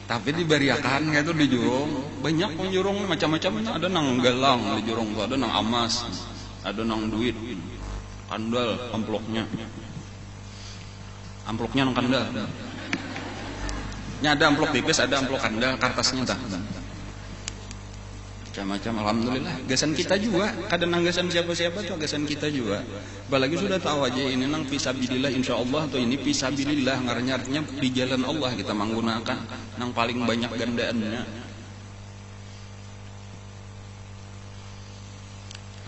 Tapi diberiakan gitu di jurung banyak penjurung macam-macamnya, ada nang galang di jurung, ada nang amas, ada nang duit kandal amploknya nang kandal nya, ada amplok tipis, ada amplok kandal kertasnya tah macam-macam. Alhamdulillah gasan kita juga kadang nang gasan siapa-siapa tuh gasan kita juga, apalagi sudah tahu aja ini nang fisabilillah insyaallah atau ini fisabilillah ngarannya artinya di jalan Allah kita menggunakan nang paling banyak gandaannya.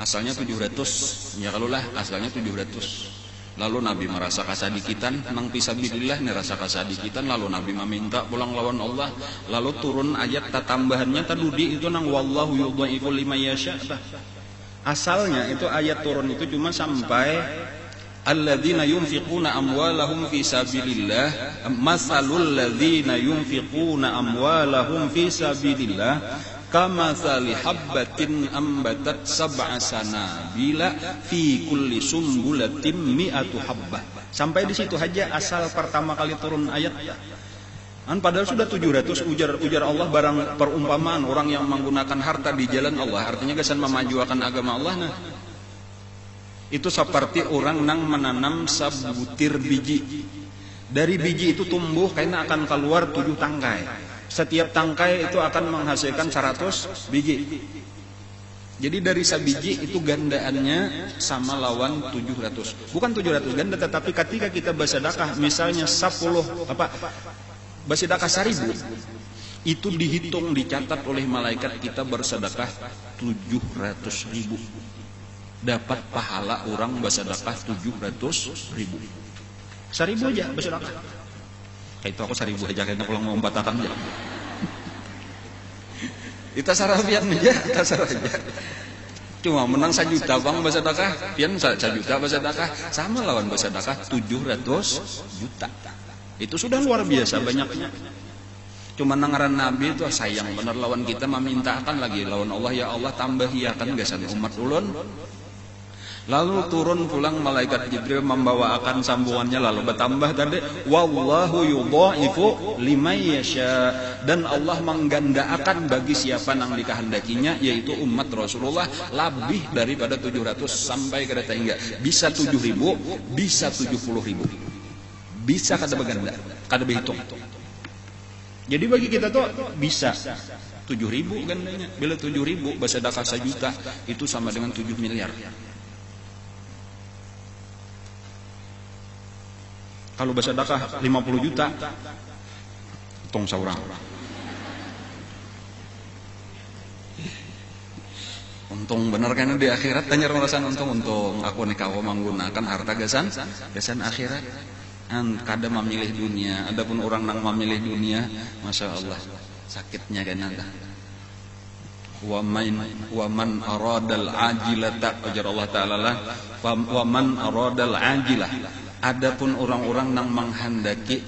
Asalnya 700 ya kalulah asalnya 700. Lalu Nabi merasa kasadikitan nang fisabilillah nih rasa kasadikitan, lalu Nabi meminta pulang lawan Allah, lalu turun ayat tambahannya tadudi itu nang wallahu yudhaifu liman yasha. Asalnya itu ayat turun itu cuma sampai alladzina yunfiquna amwalahum fi sabilillah masalul ladzina yunfiquna amwalahum fi sabilillah kamatsali habbatin ambatat sab'a sanabila fi kulli sumbulatin mi'atu habbah. Sampai di situ aja asal pertama kali turun ayat. Padahal sudah 700 ujar Allah barang perumpamaan orang yang menggunakan harta di jalan Allah, artinya gesan memajukan agama Allah. Nah, itu seperti orang nang menanam sebutir biji. Dari biji itu tumbuh karena akan keluar 7 tangkai. Setiap tangkai itu akan menghasilkan 100 biji. Jadi dari sabiji itu gandaannya sama lawan 700. Bukan 700 ganda, tetapi ketika kita bersedekah misalnya 10 bersedekah 1000, itu dihitung dicatat oleh malaikat kita bersedekah 700.000. Dapat pahala orang bersedekah 700.000. 1000 aja bersedekah. Kayak itu aku 1000 aja kayaknya pulang mau batakan aja. Kita sarapian aja, tasar aja. Cuma menang 1 juta bang bersedekah, pian 1 juta bersedekah, sama lawan bersedekah 700 juta. Itu sudah luar biasa banyaknya. Cuma nangaran Nabi itu sayang bener lawan kita memintakan lagi lawan Allah, ya Allah tambahiakan gasan umat ulun. Lalu turun pulang malaikat Jibril membawakan sambungannya, lalu bertambah tadi wallahu yudhaifu liman yasha, dan Allah menggandakan bagi siapa nang dikehendakinya, yaitu umat Rasulullah lebih daripada 700 sampai ke hingga bisa 7.000, bisa 70.000, bisa kada berganda, kada berhitung. Jadi bagi kita tuh bisa 7.000 gandanya. Bila 7.000 bersedekah 1 juta itu sama dengan 7 miliar. Kalau bersedekah 50 juta, tong saurang. Untung bener kan di akhirat tanya rasan untung aku nih kau menggunakan harta gasan akhirat. Kada memilih dunia, adapun orang nang memilih dunia, masya Allah sakitnya kan ada. Waman aradal ajilata, ajar Allah Taala lah. Waman aradal ajilah. Adapun orang-orang nang menghendaki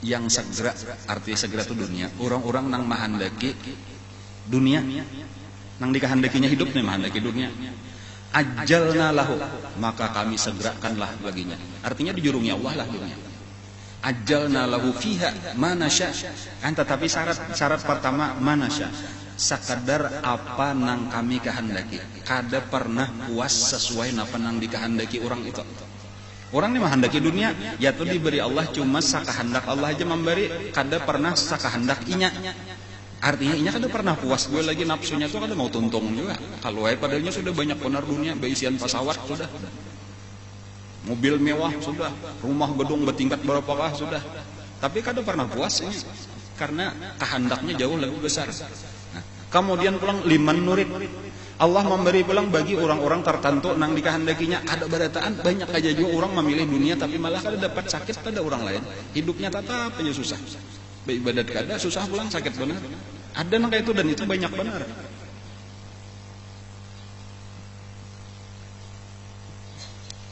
yang segera, artinya segera itu dunia. Orang-orang nang menghendaki dunia, nang dikehendakinya hidup nih menghendaki dunia. Ajalna lahu, maka kami segerakanlah baginya. Artinya dijurungi Allah lah dunia. Ajalna lahu fiha manasya. Tetapi syarat pertama manasya. Sekadar apa nang kami kehendaki. Kada pernah puas sesuai apa nang dikehendaki orang itu. Orang ini menghendaki dunia, ya tuh diberi Allah cuma sakahendak Allah aja memberi, kada pernah sakahendak inya. Artinya inya kada pernah puas, gue lagi nafsunya tuh kada mau tuntung juga. Kalau padanya sudah banyak benar dunia, beisian pesawat sudah. Mobil mewah sudah, rumah gedung bertingkat berapakah sudah. Tapi kada pernah puas inya. Karena kehendaknya jauh lebih besar. Nah, kemudian pulang liman nurid. Allah memberi pulang bagi orang-orang tertentu nang dikehendakinya. Ada barataan banyak aja juga orang memilih dunia tapi malah kada dapat sakit pada orang lain. Hidupnya tetap aja susah. Beribadat kada susah pulang sakit benar. Ada nang kayak itu dan itu banyak benar.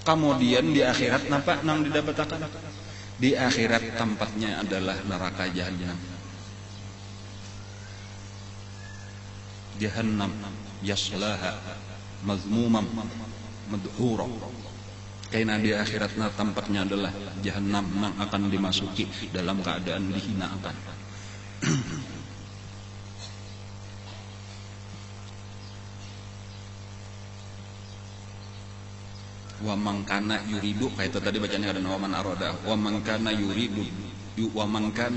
Kemudian di akhirat napa nang didapatakan? Di akhirat tempatnya adalah neraka jahanam. Jahannam yaslaha mazmumam madhura. Karena di akhiratna tempatnya adalah jahanam yang akan dimasuki dalam keadaan dihinakan. Wa man kana yuridu, kayak itu tadi bacanya ada wa man arada, wa man kana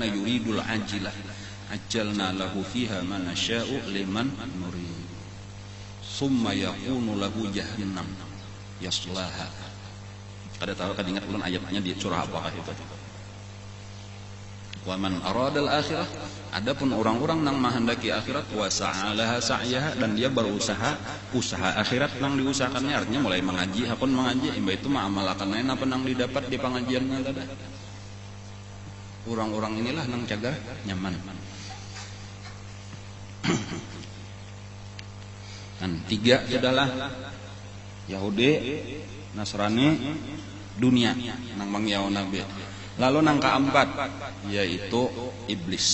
yuridul ajilah ajalna lahu fiha ma nasya'u liman nurid summa yakunu lahu jahannam yaslaha. Kada tahu kada ingat ulun ayatnya di surah apakah itu. Wa man aradal akhirah, adapun orang-orang nang menghendaki akhirat wa sa'alaha sa'yaha, dan dia berusaha usaha akhirat nang diusahakannya, artinya mulai mengaji hakun mengaji imba itu ma'amalakan lain apa nang didapat di pengajiannya tadi. Orang-orang inilah nang cagar nyaman. Dan tiga adalah Yahudi, Nasrani, dunia nang mangyao nabi. Lalu nang keempat yaitu iblis.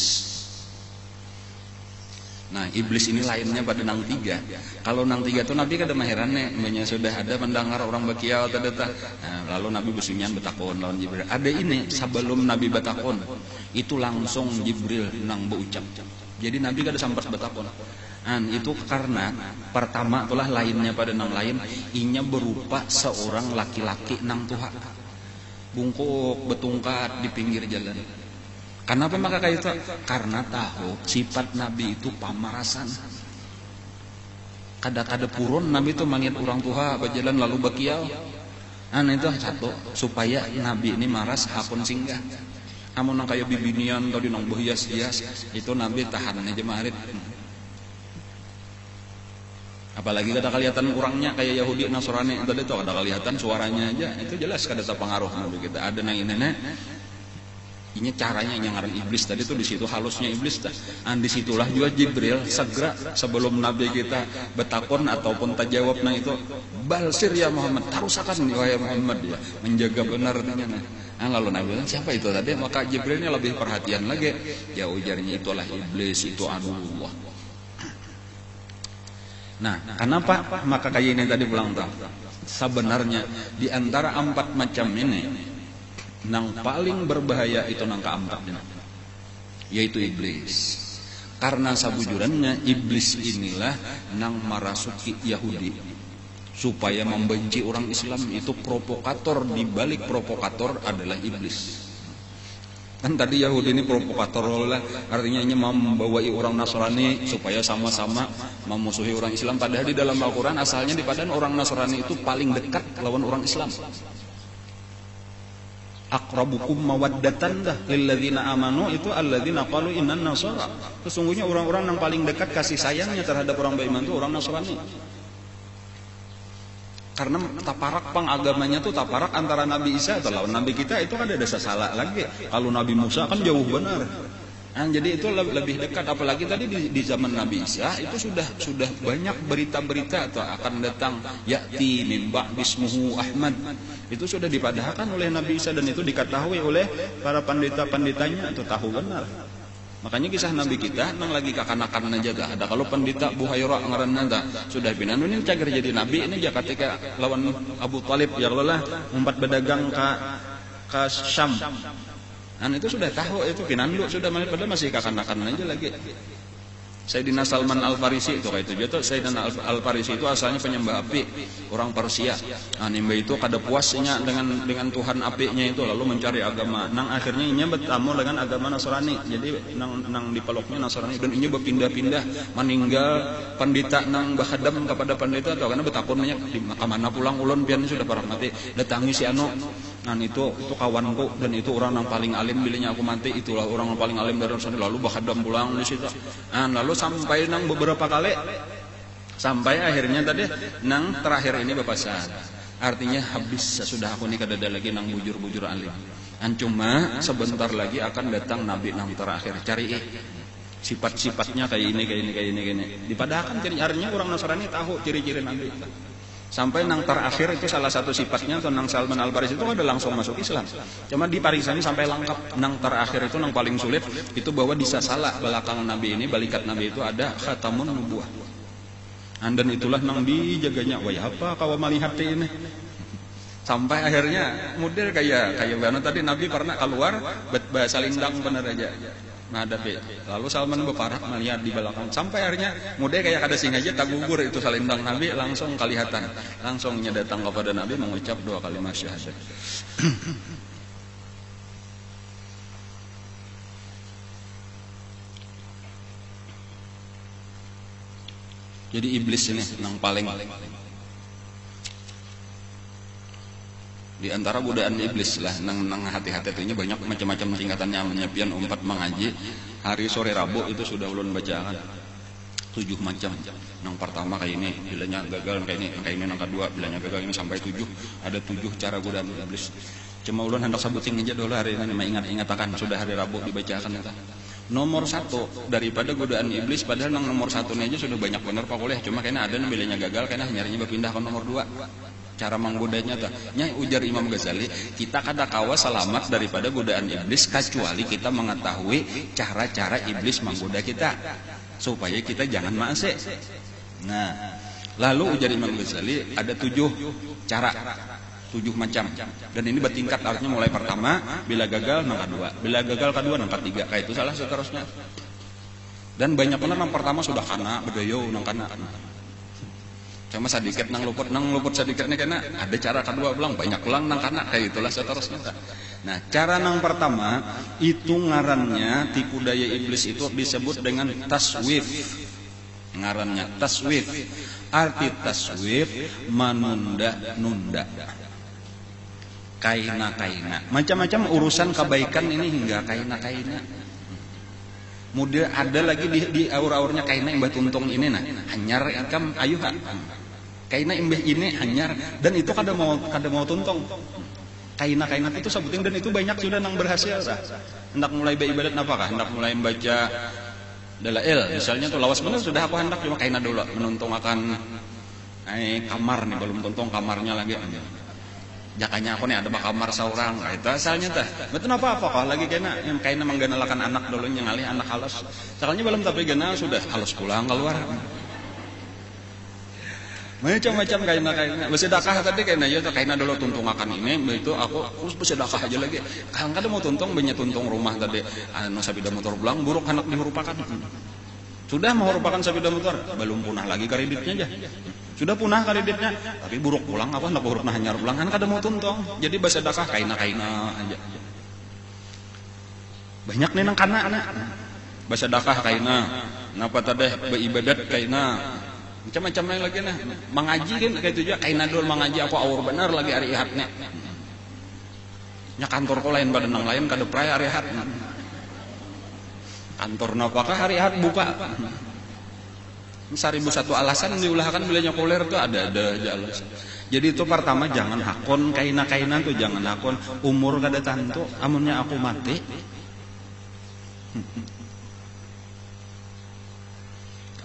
Nah, iblis ini lainnya pada nang tiga. Kalau nang tiga itu Nabi kada maherannya, banyak sudah ada mendengar orang bakiau tadata. Nah, lalu Nabi besunyian betakon lawan Jibril. Ada ini sebelum Nabi betakon, itu langsung Jibril nang berucap. Jadi Nabi kada sampai betakon. Itu karena pertama itulah lainnya pada nang lain, inya berupa seorang laki-laki nang tuha. Bungkuk betungkat di pinggir jalan. Kenapa maka kayak itu? Karena tahu sifat Nabi itu pamarasan. Kada-kada purun Nabi itu manggil orang tua berjalan lalu bakiau. Itu satu supaya Nabi ini maras hakun singgah. Amun nang kayak bibinian tadi nang berhias-hias itu Nabi tahan aja marit. Apalagi kada kelihatan orangnya kayak Yahudi Nasrani tadi itu kada kelihatan suaranya aja itu jelas kada terpengaruh Nabi kita. Ada nang ini caranya yang ngaran iblis tadi itu di situ halusnya iblis dah. Disitulah juga Jibril segera sebelum Nabi kita betakon ataupun tajawab nang itu balsir ya Muhammad, tarusakan wahai Muhammad ya menjaga benar dengan. Lalu Nabi bilang siapa itu tadi, maka Jibrilnya lebih perhatian lagi. Ya ujarnya itulah iblis, itu aduh. Nah, kenapa maka kayak ini tadi pulang tahu? Sebenarnya di antara empat macam ini, nang paling berbahaya itu nang keempat, yaitu iblis. Karena sabujurannya iblis inilah nang marasuki Yahudi supaya membenci orang Islam. Itu provokator, di balik provokator adalah iblis. Kan tadi Yahudi ini provokator lah, artinya ini membawai orang Nasrani supaya sama-sama memusuhi orang Islam. Padahal di dalam Al-Quran asalnya di padahal orang Nasrani itu paling dekat lawan orang Islam. Aqrabukum mawaddatan dah lilladzina amanu itu alladzina qalu innan nasara. Sesungguhnya orang-orang yang paling dekat kasih sayangnya terhadap orang beriman itu orang Nasrani. Karena taparak agamanya tuh taparak antara Nabi Isa atau lawan Nabi kita itu kan ada salah lagi. Kalau Nabi Musa kan jauh benar. Jadi itu lebih dekat. Apalagi tadi di zaman Nabi Isa itu sudah banyak berita-berita atau akan datang ya'ti min ba'dismuhu Ahmad. Itu sudah dipadahkan oleh Nabi Isa dan itu diketahui oleh para pandita-panditanya atau tahu benar. Makanya kisah Nabi kita nang lagi kakanakan aja dah. Ada kalau pandita Buhaira ngaranna dah sudah pinan ini cager jadi nabi ini aja ketika lawan Abu Talib ya Allah umpat berdagang ke Syam. Itu sudah tahu itu pinan lu sudah padahal masih kakanakan aja lagi. Sayyidina Salman Al-Farisi itu kayak itu. Jatuh Sayyidina Al-Farisi itu asalnya penyembah api, orang Persia. Nah, nimba itu kada puasnya dengan Tuhan apinya itu, lalu mencari agama. Nang akhirnya inya bertamu dengan agama Nasrani. Jadi nang dipeloknya Nasrani dan inya berpindah-pindah meninggal pendeta nang bahadam kepada pendeta atau karena betapunnya di mana pulang ulun pian sudah parah mati. Datangi si anu. Nah, itu kawanku dan itu orang yang paling alim bilinya aku mati, itulah orang yang paling alim dari Nasrani, lalu bahadam pulang di situ. Nah, lalu sampai nang beberapa kali sampai akhirnya tadi nang terakhir ini bepasan. Artinya habis sudah aku ini kada ada lagi nang bujur-bujur alim. Cuma sebentar lagi akan datang nabi nang terakhir. Cari sifat-sifatnya kayak ini. Dipadahkan ciri-cirinya orang Nasrani tahu ciri-ciri nabi. Sampai nang terakhir itu salah satu sifatnya atau nang Salman Al-Farisi itu ada langsung masuk Islam. Cuma di Parisani sampai lengkap. Nang terakhir itu nang paling sulit itu bahwa di salah belakang Nabi ini, balikat Nabi itu ada khatamun nubuah. Dan itulah nang dijaganya. Wah apa kau melihat ini? Sampai akhirnya model kayak mana tadi Nabi pernah keluar bahasa lindang bener aja. Menghadapi. Lalu Salman berparah melihat di belakang. Sampai akhirnya mudah kayak kada sing aja tak gugur itu salindang Nabi langsung kelihatan. Langsungnya datang kepada Nabi mengucap 2 kalimat syahadat. Jadi iblis ini yang paling di antara godaan iblis lah nang hati-hati itunya banyak macam-macam tingkatannya. Menyiapkan umpat mengaji hari sore Rabu itu sudah ulun bacakan 7 macam. Yang pertama kayak ini, bilanya gagal kayak ini yang kedua bilanya gagal ini sampai 7. Ada 7 cara godaan iblis. Cuma ulun hendak sebutin aja dulu hari ini ingat-ingatakan sudah hari Rabu dibacakan ya. Nomor 1 daripada godaan iblis, padahal nang nomor 1-nya aja sudah banyak bener Pak Oleh. Cuma kayaknya ada yang bilanya gagal, kayaknya nyarinya berpindah ke nomor 2. Cara menggodanya tuh, ujar Imam Ghazali, kita kada kawa selamat daripada godaan iblis kecuali kita mengetahui cara-cara iblis menggoda kita supaya kita jangan maase. Nah, lalu ujar Imam Ghazali ada 7 cara, 7 macam, dan ini bertingkat. Artinya mulai pertama, bila gagal nang kedua, bila gagal kedua nang ketiga, kayak itu salah seterusnya. Dan banyak benar nang pertama sudah kana bedoyo nang kana. Cuma sedikit nang luput sedikitnya karena ada cara kedua ulang banyak ulang nang kana kayak itulah seterusnya. Nah, cara nang pertama itu ngarannya tipu daya iblis itu disebut dengan taswif. Ngarannya taswif. Arti taswif menunda-nunda. Kaina. Macam-macam urusan kebaikan ini hingga kaina. Mudah ada lagi di aur-aurnya kaina imbah tuntung ini nah hanyar ikam ayuha kaina imbah ini hanyar, dan itu kada mau tuntung kaina itu sebutin, dan itu banyak sudah nang berhasil lah. Hendak mulai beribadat apakah hendak mulai membaca dalail misalnya tuh lawas bener sudah aku hendak cuma kaina dulu menuntung akan kamar nih belum tuntung kamarnya lagi. Jakanya aku nih ada kamar seorang, itu asalnya tah. Betul apa kah lagi kayaknya mengganalakan anak dulu yang ngalih anak halus. Soalnya belum tapi gana sudah halus pulang keluar. Macam-macam kayaknya. Bersedekah tadi kayaknya ya kayaknya dulu tuntung akan ini, itu aku bersedekah aja lagi. Kan kada mau tuntung banyak tuntung rumah tadi. Anu sabida motor pulang buruk anak dimerupakan. Sudah merupakan sabida motor, belum punah lagi kreditnya aja. Sudah punah kreditnya, tapi buruk pulang apa hendak buruk nah hanyar pulang kan kada mau tuntung. Jadi bersedekah kaina aja. Banyak nih nang kana anak. Bersedekah kaina. Napa tadi beribadat kaina. Macam-macam yang lagi nah. Mengaji kan kayak itu juga kaina dul mengaji aku awur benar lagi hari ihatnya. Nya kantor ko lain badan nang lain kada pray hari ihat. Kantor napakah hari ihat buka. 1001 alasan diulahkan bilanya koler tuh ada aja alasan. Jadi itu pertama jangan hakon kaina tuh jangan hakon umur kada tantu amunnya aku mati.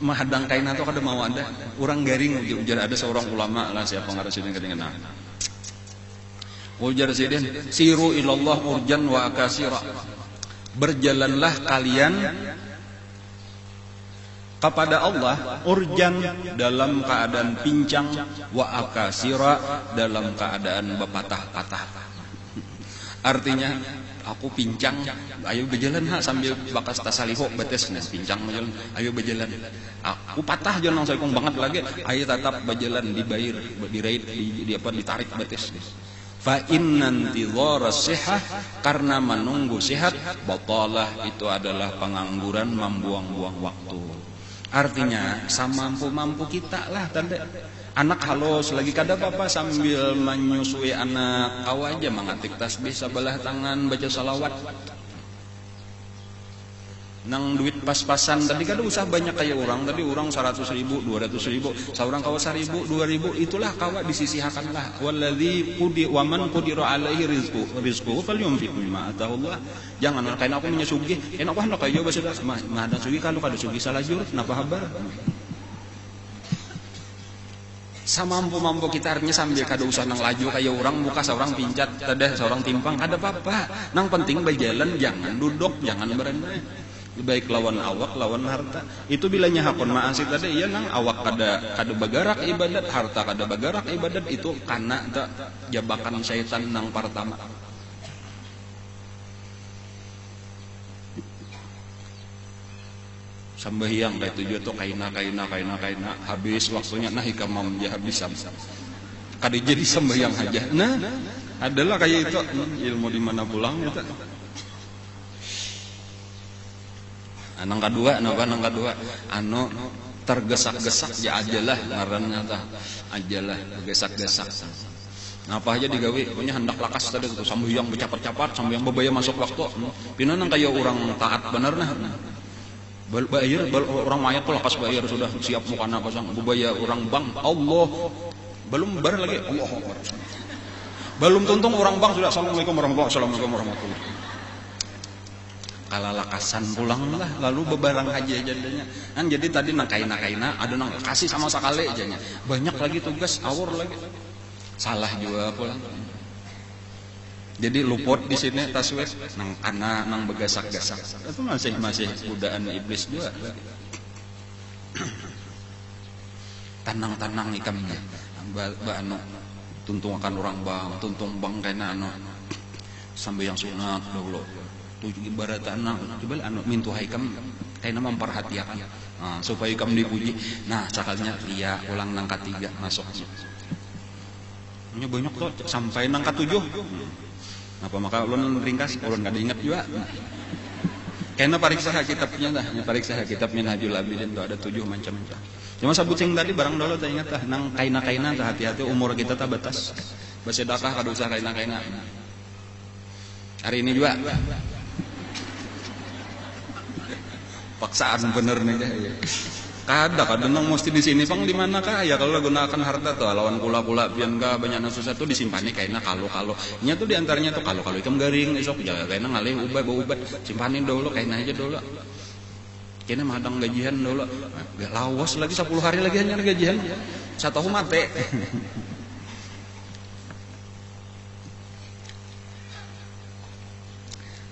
Mahadang kaina tuh kada mau ada. Orang garing ujar ada seorang ulama lah siapa ngaran sidin kadang-kadang. Ujar sidin siru ilallah urjan wa akasira. Berjalanlah kalian kepada Allah urjan dalam keadaan pincang wa akasira dalam keadaan berpatah-patah. Artinya aku pincang, ayo berjalan ha sambil bakas tasaliho betes nah pincang berjalan, ayo berjalan. Aku patah jangan saya banget lagi, ayo tetap berjalan dibayar, dirait, di apa ditarik betes. Fa innantidhara sihah, karena menunggu sehat, batalah itu adalah pengangguran, membuang-buang waktu. Artinya samampu-mampu kita lah tanda. Anak halus lagi kada apa-apa sambil menyusui anak aja mengatik tasbih sebelah tangan baca salawat. Nang duit pas-pasan tadi kada usah banyak kayak orang tadi orang 100.000 200.000 seorang kawa 1.000 2.000 itulah kawa disisihakanlah waladzi qudi waman qudira alaihi rizquhu falyunfiq mimma atahullah. Jangan kain aku menyusugih enak wah kayo basa mah ada sugi kalau kada sugi salajur napa habar. Samampu-mampu kita artinya sambil kada usah nang laju kayak orang muka seorang pincat ada seorang timpang kada apa-apa. Nang penting berjalan jangan duduk jangan berenang. Baik lawan awak lawan harta. Itu bilanya hakun ma'asih tadi iya nang awak kada bagarak ibadat, harta kada bagarak ibadat itu karena tak jabakan syaitan nang pertama. Sambahyang kayak tujuh tuh kaina habis waktunya nah hikamam ya habis kada jadi sambahyang aja. Nah adalah kayak itu ilmu di mana pulang itu. Nang kedua anu tergesak-gesak ya ajalah ngaranna tah ajalah gesak-gesak. Nah apa aja digawe punya hendak lakas tadi itu sambahyang bercapat-capat sambahyang bebaya masuk waktu. Pina nang kayak orang taat bener nah. Bayar orang mayat tuh lakas bayar sudah siap mukana pasang bebaya orang bang Allah belum bar lagi Allah belum tuntung orang bang sudah assalamualaikum warahmatullahi kalalakasan pulang lah lalu bebarang haji jadinya kan jadi tadi nang kaina ada nang kasih sama sekali aja banyak lagi tugas awur lagi salah juga pulang. Jadi luput di sini taswis nang kana nang begasak-gasak itu masih godaan iblis juga. Tanang ikamnya anu tuntung akan orang bang tuntung bang kena anu sampai yang sunat dulu tujuh ibarat tanang coba anu mintu haikam kena memperhatikan supaya ikam dipuji. Nah cakalnya dia ulang nang ketiga masuknya banyak tuh sampai nang ketujuh. Apa maka ulun ringkas ulun kada ingat juga. Kena pariksa kitabnya dah, pariksa kitabnya Najul Abidin itu ada 7 macam. Cuma sabut sing tadi barang dulu tak ingat tah nang kaina tah hati-hati umur kita tak batas. Bersedekah kada usah kaina. Hari ini juga paksaan bener nih ya. Kada nang mesti di sini pang di mana kah ya kalau gunakan harta tuh lawan kula pian ka banyak susah tuh disimpani kaina kalau nya tuh diantaranya tuh kalau ikam garing esok jaga kaina ngalih ubat simpanin dulu kaina aja dulu kena madang gajian dulu gak lawas lagi 10 hari lagi hanya gajian 1 tahun mate.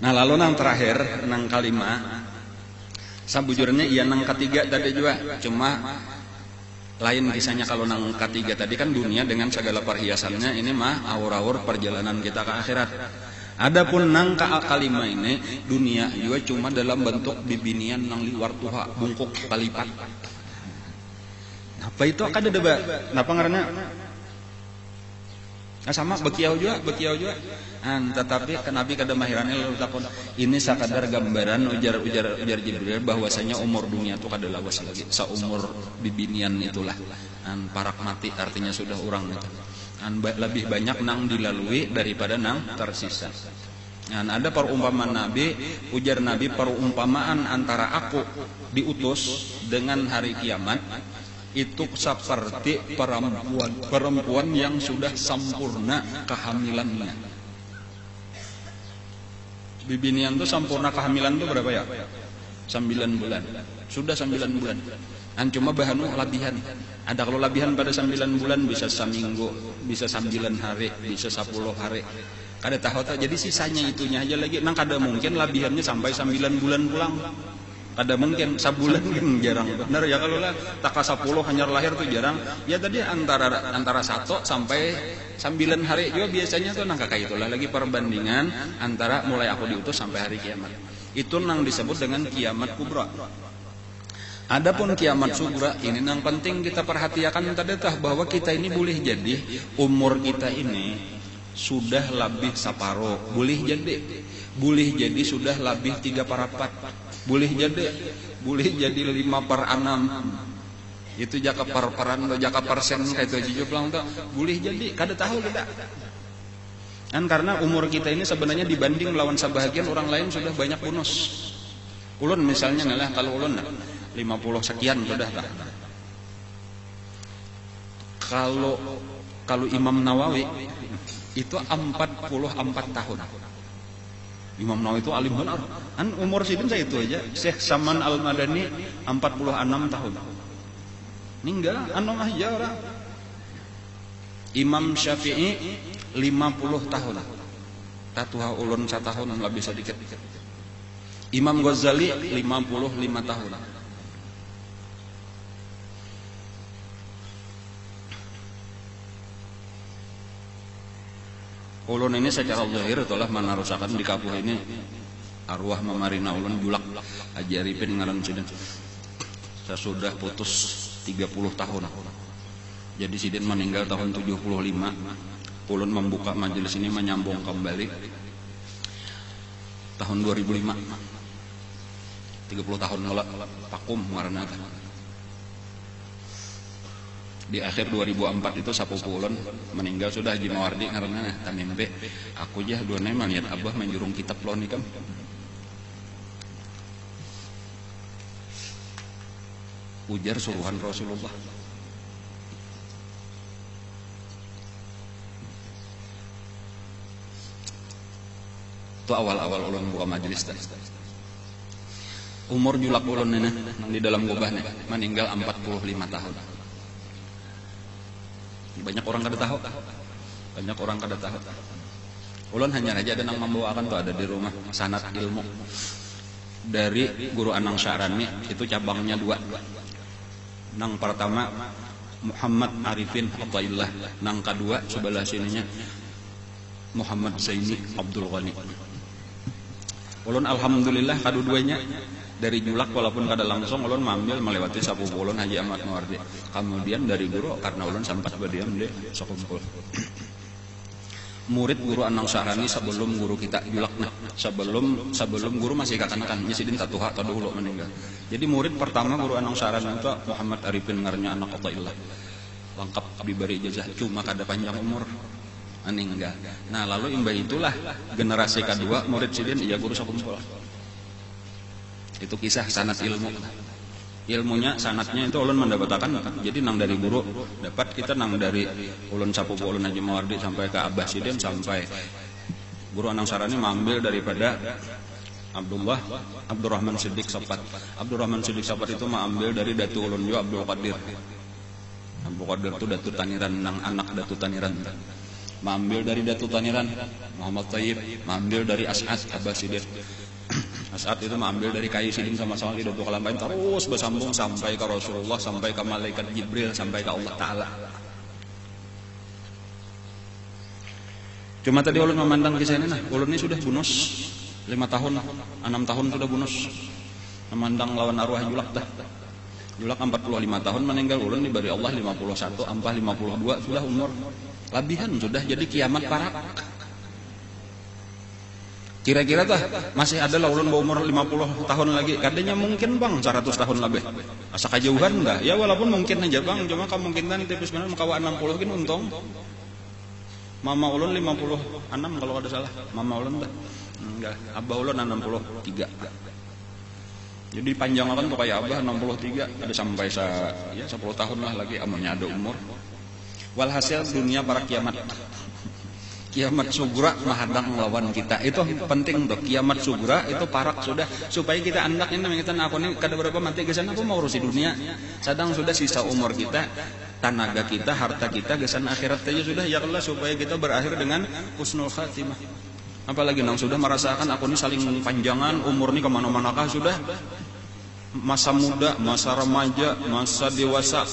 Nah lalu nang terakhir nang kalima sabujurnya iya nang ketiga tadi juga cuma lain kisahnya. Kalau nang ketiga tadi kan dunia dengan segala perhiasannya ini mah awur-awur perjalanan kita ke akhirat. Adapun nang kalima ini dunia juga cuma dalam bentuk bibinian nang liwar tuha bungkuk kalipat. Apa itu kada debat napa ngaranna sama bekiau juga tetapi Nabi kada mahirannya lalu takon ini sakadar gambaran ujar Jibril bahwasanya umur dunia itu kada lawas lagi seumur bibinian itulah parak mati artinya sudah orang itu lebih banyak nang dilalui daripada nang tersisa. Ada perumpamaan Nabi ujar Nabi perumpamaan antara aku diutus dengan hari kiamat itu seperti perempuan yang sudah sempurna kehamilannya. Bibinian itu sempurna kehamilan itu berapa ya? 9 bulan. Sudah 9 bulan. Cuma bahanu labihan. Ada kalau labihan pada 9 bulan bisa seminggu, bisa 9 hari, bisa 10 hari. Kada tahu tak. Jadi sisanya itunya aja lagi. Nang kada mungkin labihannya sampai 9 bulan pulang. Kada mungkin sabulan kan jarang bener ya, kalau lah taka 10 hanyar lahir tuh jarang ya. Tadi antara 1 sampai 9 hari juga biasanya tuh nang kakak itulah lagi perbandingan antara mulai aku diutus sampai hari kiamat. Itu nang disebut dengan kiamat kubra. Adapun kiamat sugra ini nang penting kita perhatikan tadi tah, bahwa kita ini boleh jadi umur kita ini sudah lebih saparo, boleh jadi sudah lebih 3/4, boleh jadi 5/6. Itu jaka perperan atau jaka persen kayak itu aja pulang tuh boleh jadi kada tahu kita kan, karena umur kita ini sebenarnya dibanding lawan sebahagian orang lain sudah banyak bonus. Ulun misalnya ngalah, kalau ulun 50 sekian sudah tak. Kalau Imam Nawawi itu 44 tahun. Imam Nawawi itu alim benar. Kan umur sidin saya itu aja. Syekh Saman Al-Madani 46 tahun. Ninggal anu aja orang. Imam Syafi'i 50 tahun. Tatuha ulun 1 tahun lebih sedikit. Imam Ghazali 55 tahun. Ulun ini secara zahir telah menarusakan di kapuh ini arwah memarina ulun julak ajaripin ngaran sidin. Sesudah putus 30 tahun. Jadi sidin meninggal tahun 75. Ulun membuka majelis ini menyambung kembali tahun 2005. 30 tahun lalu pakum ngaranna. Di akhir 2004 itu sapupu ulun meninggal sudah Haji Mawardi karena tamimpe aku jah dua neman niat abah menjurung kitab lo nih kam. Ujar suruhan Rasulullah. Itu awal-awal ulun buka majelis tadi. Umur julak ulun ini di dalam gobah nih meninggal 45 tahun. Banyak orang kada tahu. Ulun hanya aja ada yang membawakan tuh, ada di rumah sanad ilmu dari Guru Anang Syarani. Itu cabangnya 2. Nang pertama Muhammad Arifin Athaillah, nang kedua sebelah sininya Muhammad Zaini Abdul Ghani. Ulun alhamdulillah kadua-duanya dari julak, walaupun kada langsung ulun mambil melewati sapupu ulun Haji Ahmad Mawardi. Kemudian dari guru karena ulun sempat berdiam di sekumpul. Murid Guru Anang Syarani sebelum guru kita julak, nah sebelum guru masih kakanak-kanakan sidin tatuha atau dulu meninggal. Jadi murid pertama Guru Anang Syarani itu Muhammad Arifin ngarnya anak Athaillah. Lengkap diberi ijazah cuma kada panjang umur. Meninggal. Nah lalu imbah itulah generasi kedua murid sidin iya guru sekumpul. Itu kisah sanad ilmunya sanadnya itu ulun mendapatkan. Jadi nang dari guru dapat, kita nang dari ulun sapupu ulun Haji Mawardi sampai ke Abah Sidin sampai Guru Anang Syarani mengambil daripada Abdurrahman Siddiq Sapat. Abdurrahman Siddiq Sapat itu mengambil dari datu ulun juga Abdul Qadir. Abdul Qadir itu datu Taniran, nang anak datu Taniran. Mengambil dari datu Taniran Muhammad Thayyib, mengambil dari As'ad Abah Sidin. As'ad itu mengambil dari kayu sidin sama-sama di datu kalampain, terus bersambung sampai ke Rasulullah, sampai ke malaikat Jibril, sampai ke Allah Ta'ala. Cuma tadi ulun memandang kisah ini, nah ulun ini sudah bonus 5 tahun, 6 tahun sudah bonus. Memandang lawan arwah julak dah. Julak 45 tahun meninggal, ulun diberi Allah 51, ampah 52 sudah umur. Labihan sudah jadi kiamat parak. Kira-kira tuh masih ada lah ulun berumur 50 tahun lagi. Kadanya mungkin bang 100 tahun lebih. Asa kejauhan enggak? Ya walaupun mungkin aja bang, cuma kemungkinan tipis benar makawa 60 gin untung. Mama ulun 56 kalau ada salah. Mama ulun dah. Enggak, abah ulun 63. Jadi panjang kan tuh kayak abah 63, ada sampai 10 tahun lah lagi amannya ada umur. Walhasil dunia para kiamat. Kiamat sugra mahadang lawan kita. Itu penting tuh. Kiamat sugra itu parak sudah, supaya kita andak ini kita aku ini kada berapa mati gesan aku mau urusi dunia. Sadang sudah sisa umur kita, tenaga kita, harta kita gesan akhirat aja sudah ya Allah, supaya kita berakhir dengan husnul khatimah. Apalagi nang sudah merasakan aku ini saling panjangan umur ini kemana-manakah sudah. masa muda, masa remaja, masa dewasa,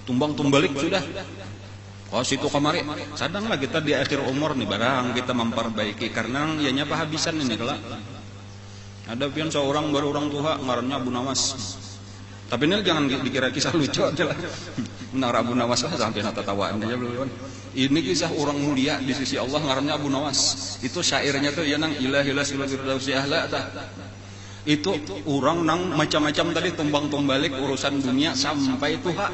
tumbang-tumbalik sudah. Oh situ kemari, sadanglah kita di akhir umur nih barang kita memperbaiki karena ianya pahabisan ini kelak. Ada pian seorang baru orang tua ngarannya Abu Nawas. Tapi ini jangan dikira kisah lucu aja lah. Benar Abu Nawas lah sampai nata tawaan aja belum. Ini kisah orang mulia di sisi Allah ngarannya Abu Nawas. Itu syairnya tuh ya nang ilahilah firdausi ahla tah. Itu orang nang macam-macam tadi tumbang-tumbalik urusan dunia sampai tuha.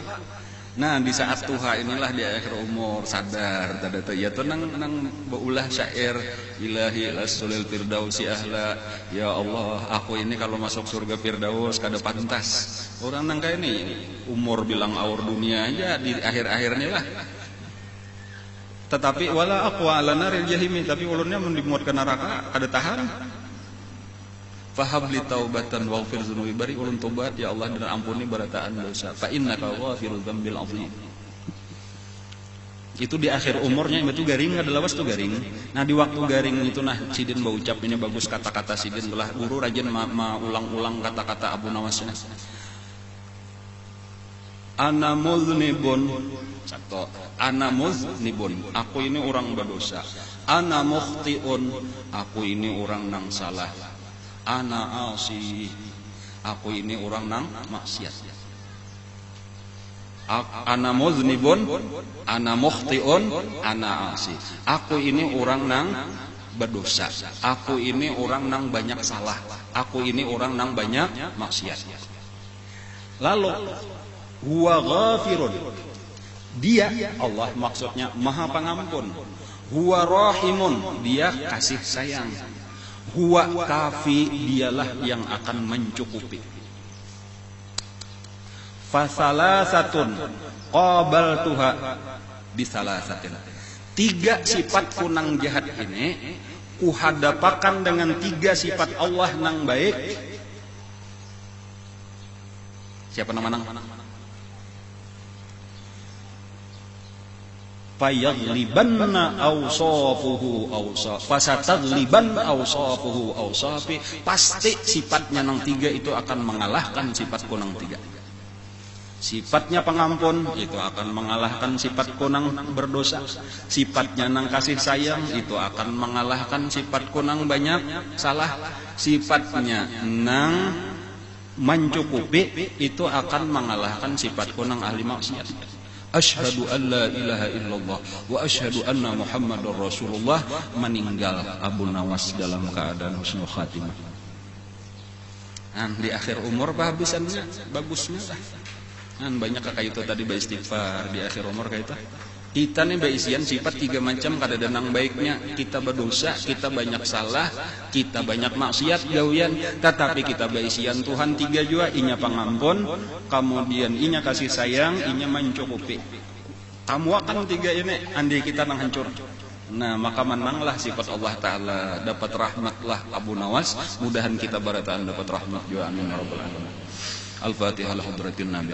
Nah di saat tuha inilah di akhir umur sadar tadi ya tuh nang baulah syair ilahi lasulil firdausi ahla. Ya Allah aku ini kalau masuk surga firdaus kada pantas. Orang nang kayak ini umur bilang aur dunia aja di akhir-akhirnya lah. Tetapi wala aqwa ala naril jahimi, tapi ulunnya mendimuat ke neraka kada tahan. Fahabli taubatan waghfir dzunubi, bari ulun tobat ya Allah dan ampuni barataan dosa. Fa innaka ghafirul dzambil azim. Itu di akhir umurnya itu garing ada lawas tuh garing. Nah di waktu garing itu nah sidin mau ucap ini bagus kata-kata sidin belah guru rajin ulang-ulang kata-kata Abu Nawasnya. Ana muznibun, satu. Ana muznibun, aku ini orang berdosa. Ana mukhtiun, aku ini orang nang salah. Ana asi, aku ini orang nang maksiat. Ana muznibun, ana mukhtiun, ana asi. Aku ini orang nang berdosa. Aku ini orang nang banyak salah. Aku ini orang nang banyak maksiat. Lalu huwa ghafirun, dia Allah maksudnya maha pengampun. Huwa rahimun, dia kasih sayang. Huwa kafi, dialah yang akan mencukupi. Fasalasatun qabaltuha bisalasatin, tiga sifat kunang jahat ini kuhadapakan dengan tiga sifat Allah nang baik. Siapa nama nang? Fayaglibanna awsafuhu awsaf, fasatagliban awsafuhu awsafi, pasti sifatnya nang tiga itu akan mengalahkan sifat kunang tiga. Sifatnya pengampun itu akan mengalahkan sifat kunang berdosa. Sifatnya nang kasih sayang itu akan mengalahkan sifat kunang banyak salah. Sifatnya nang mencukupi itu akan mengalahkan sifat kunang ahli maksiat. Asyhadu an la ilaha illallah wa asyhadu anna Muhammadar Rasulullah. Meninggal Abu Nawas dalam keadaan husnul khatimah. Di akhir umur bahabisannya bagusnya lah. Banyak kayak itu tadi beristighfar di akhir umur kayak itu. Kita nih berisian sifat tiga macam kada denang baiknya. Kita berdosa, kita banyak salah, kita banyak maksiat jauhian. Tetapi kita berisian Tuhan tiga juga, inya pengampun, kemudian inya kasih sayang, inya mencukupi. Kamu akan tiga ini, andai kita nang hancur. Nah maka menanglah sifat Allah Ta'ala, dapat rahmatlah Abu Nawas. Mudahan kita barataan dapat rahmat juga, amin ya rabbal alamin. Al-Fatihah. Al-Hadratin Nabi.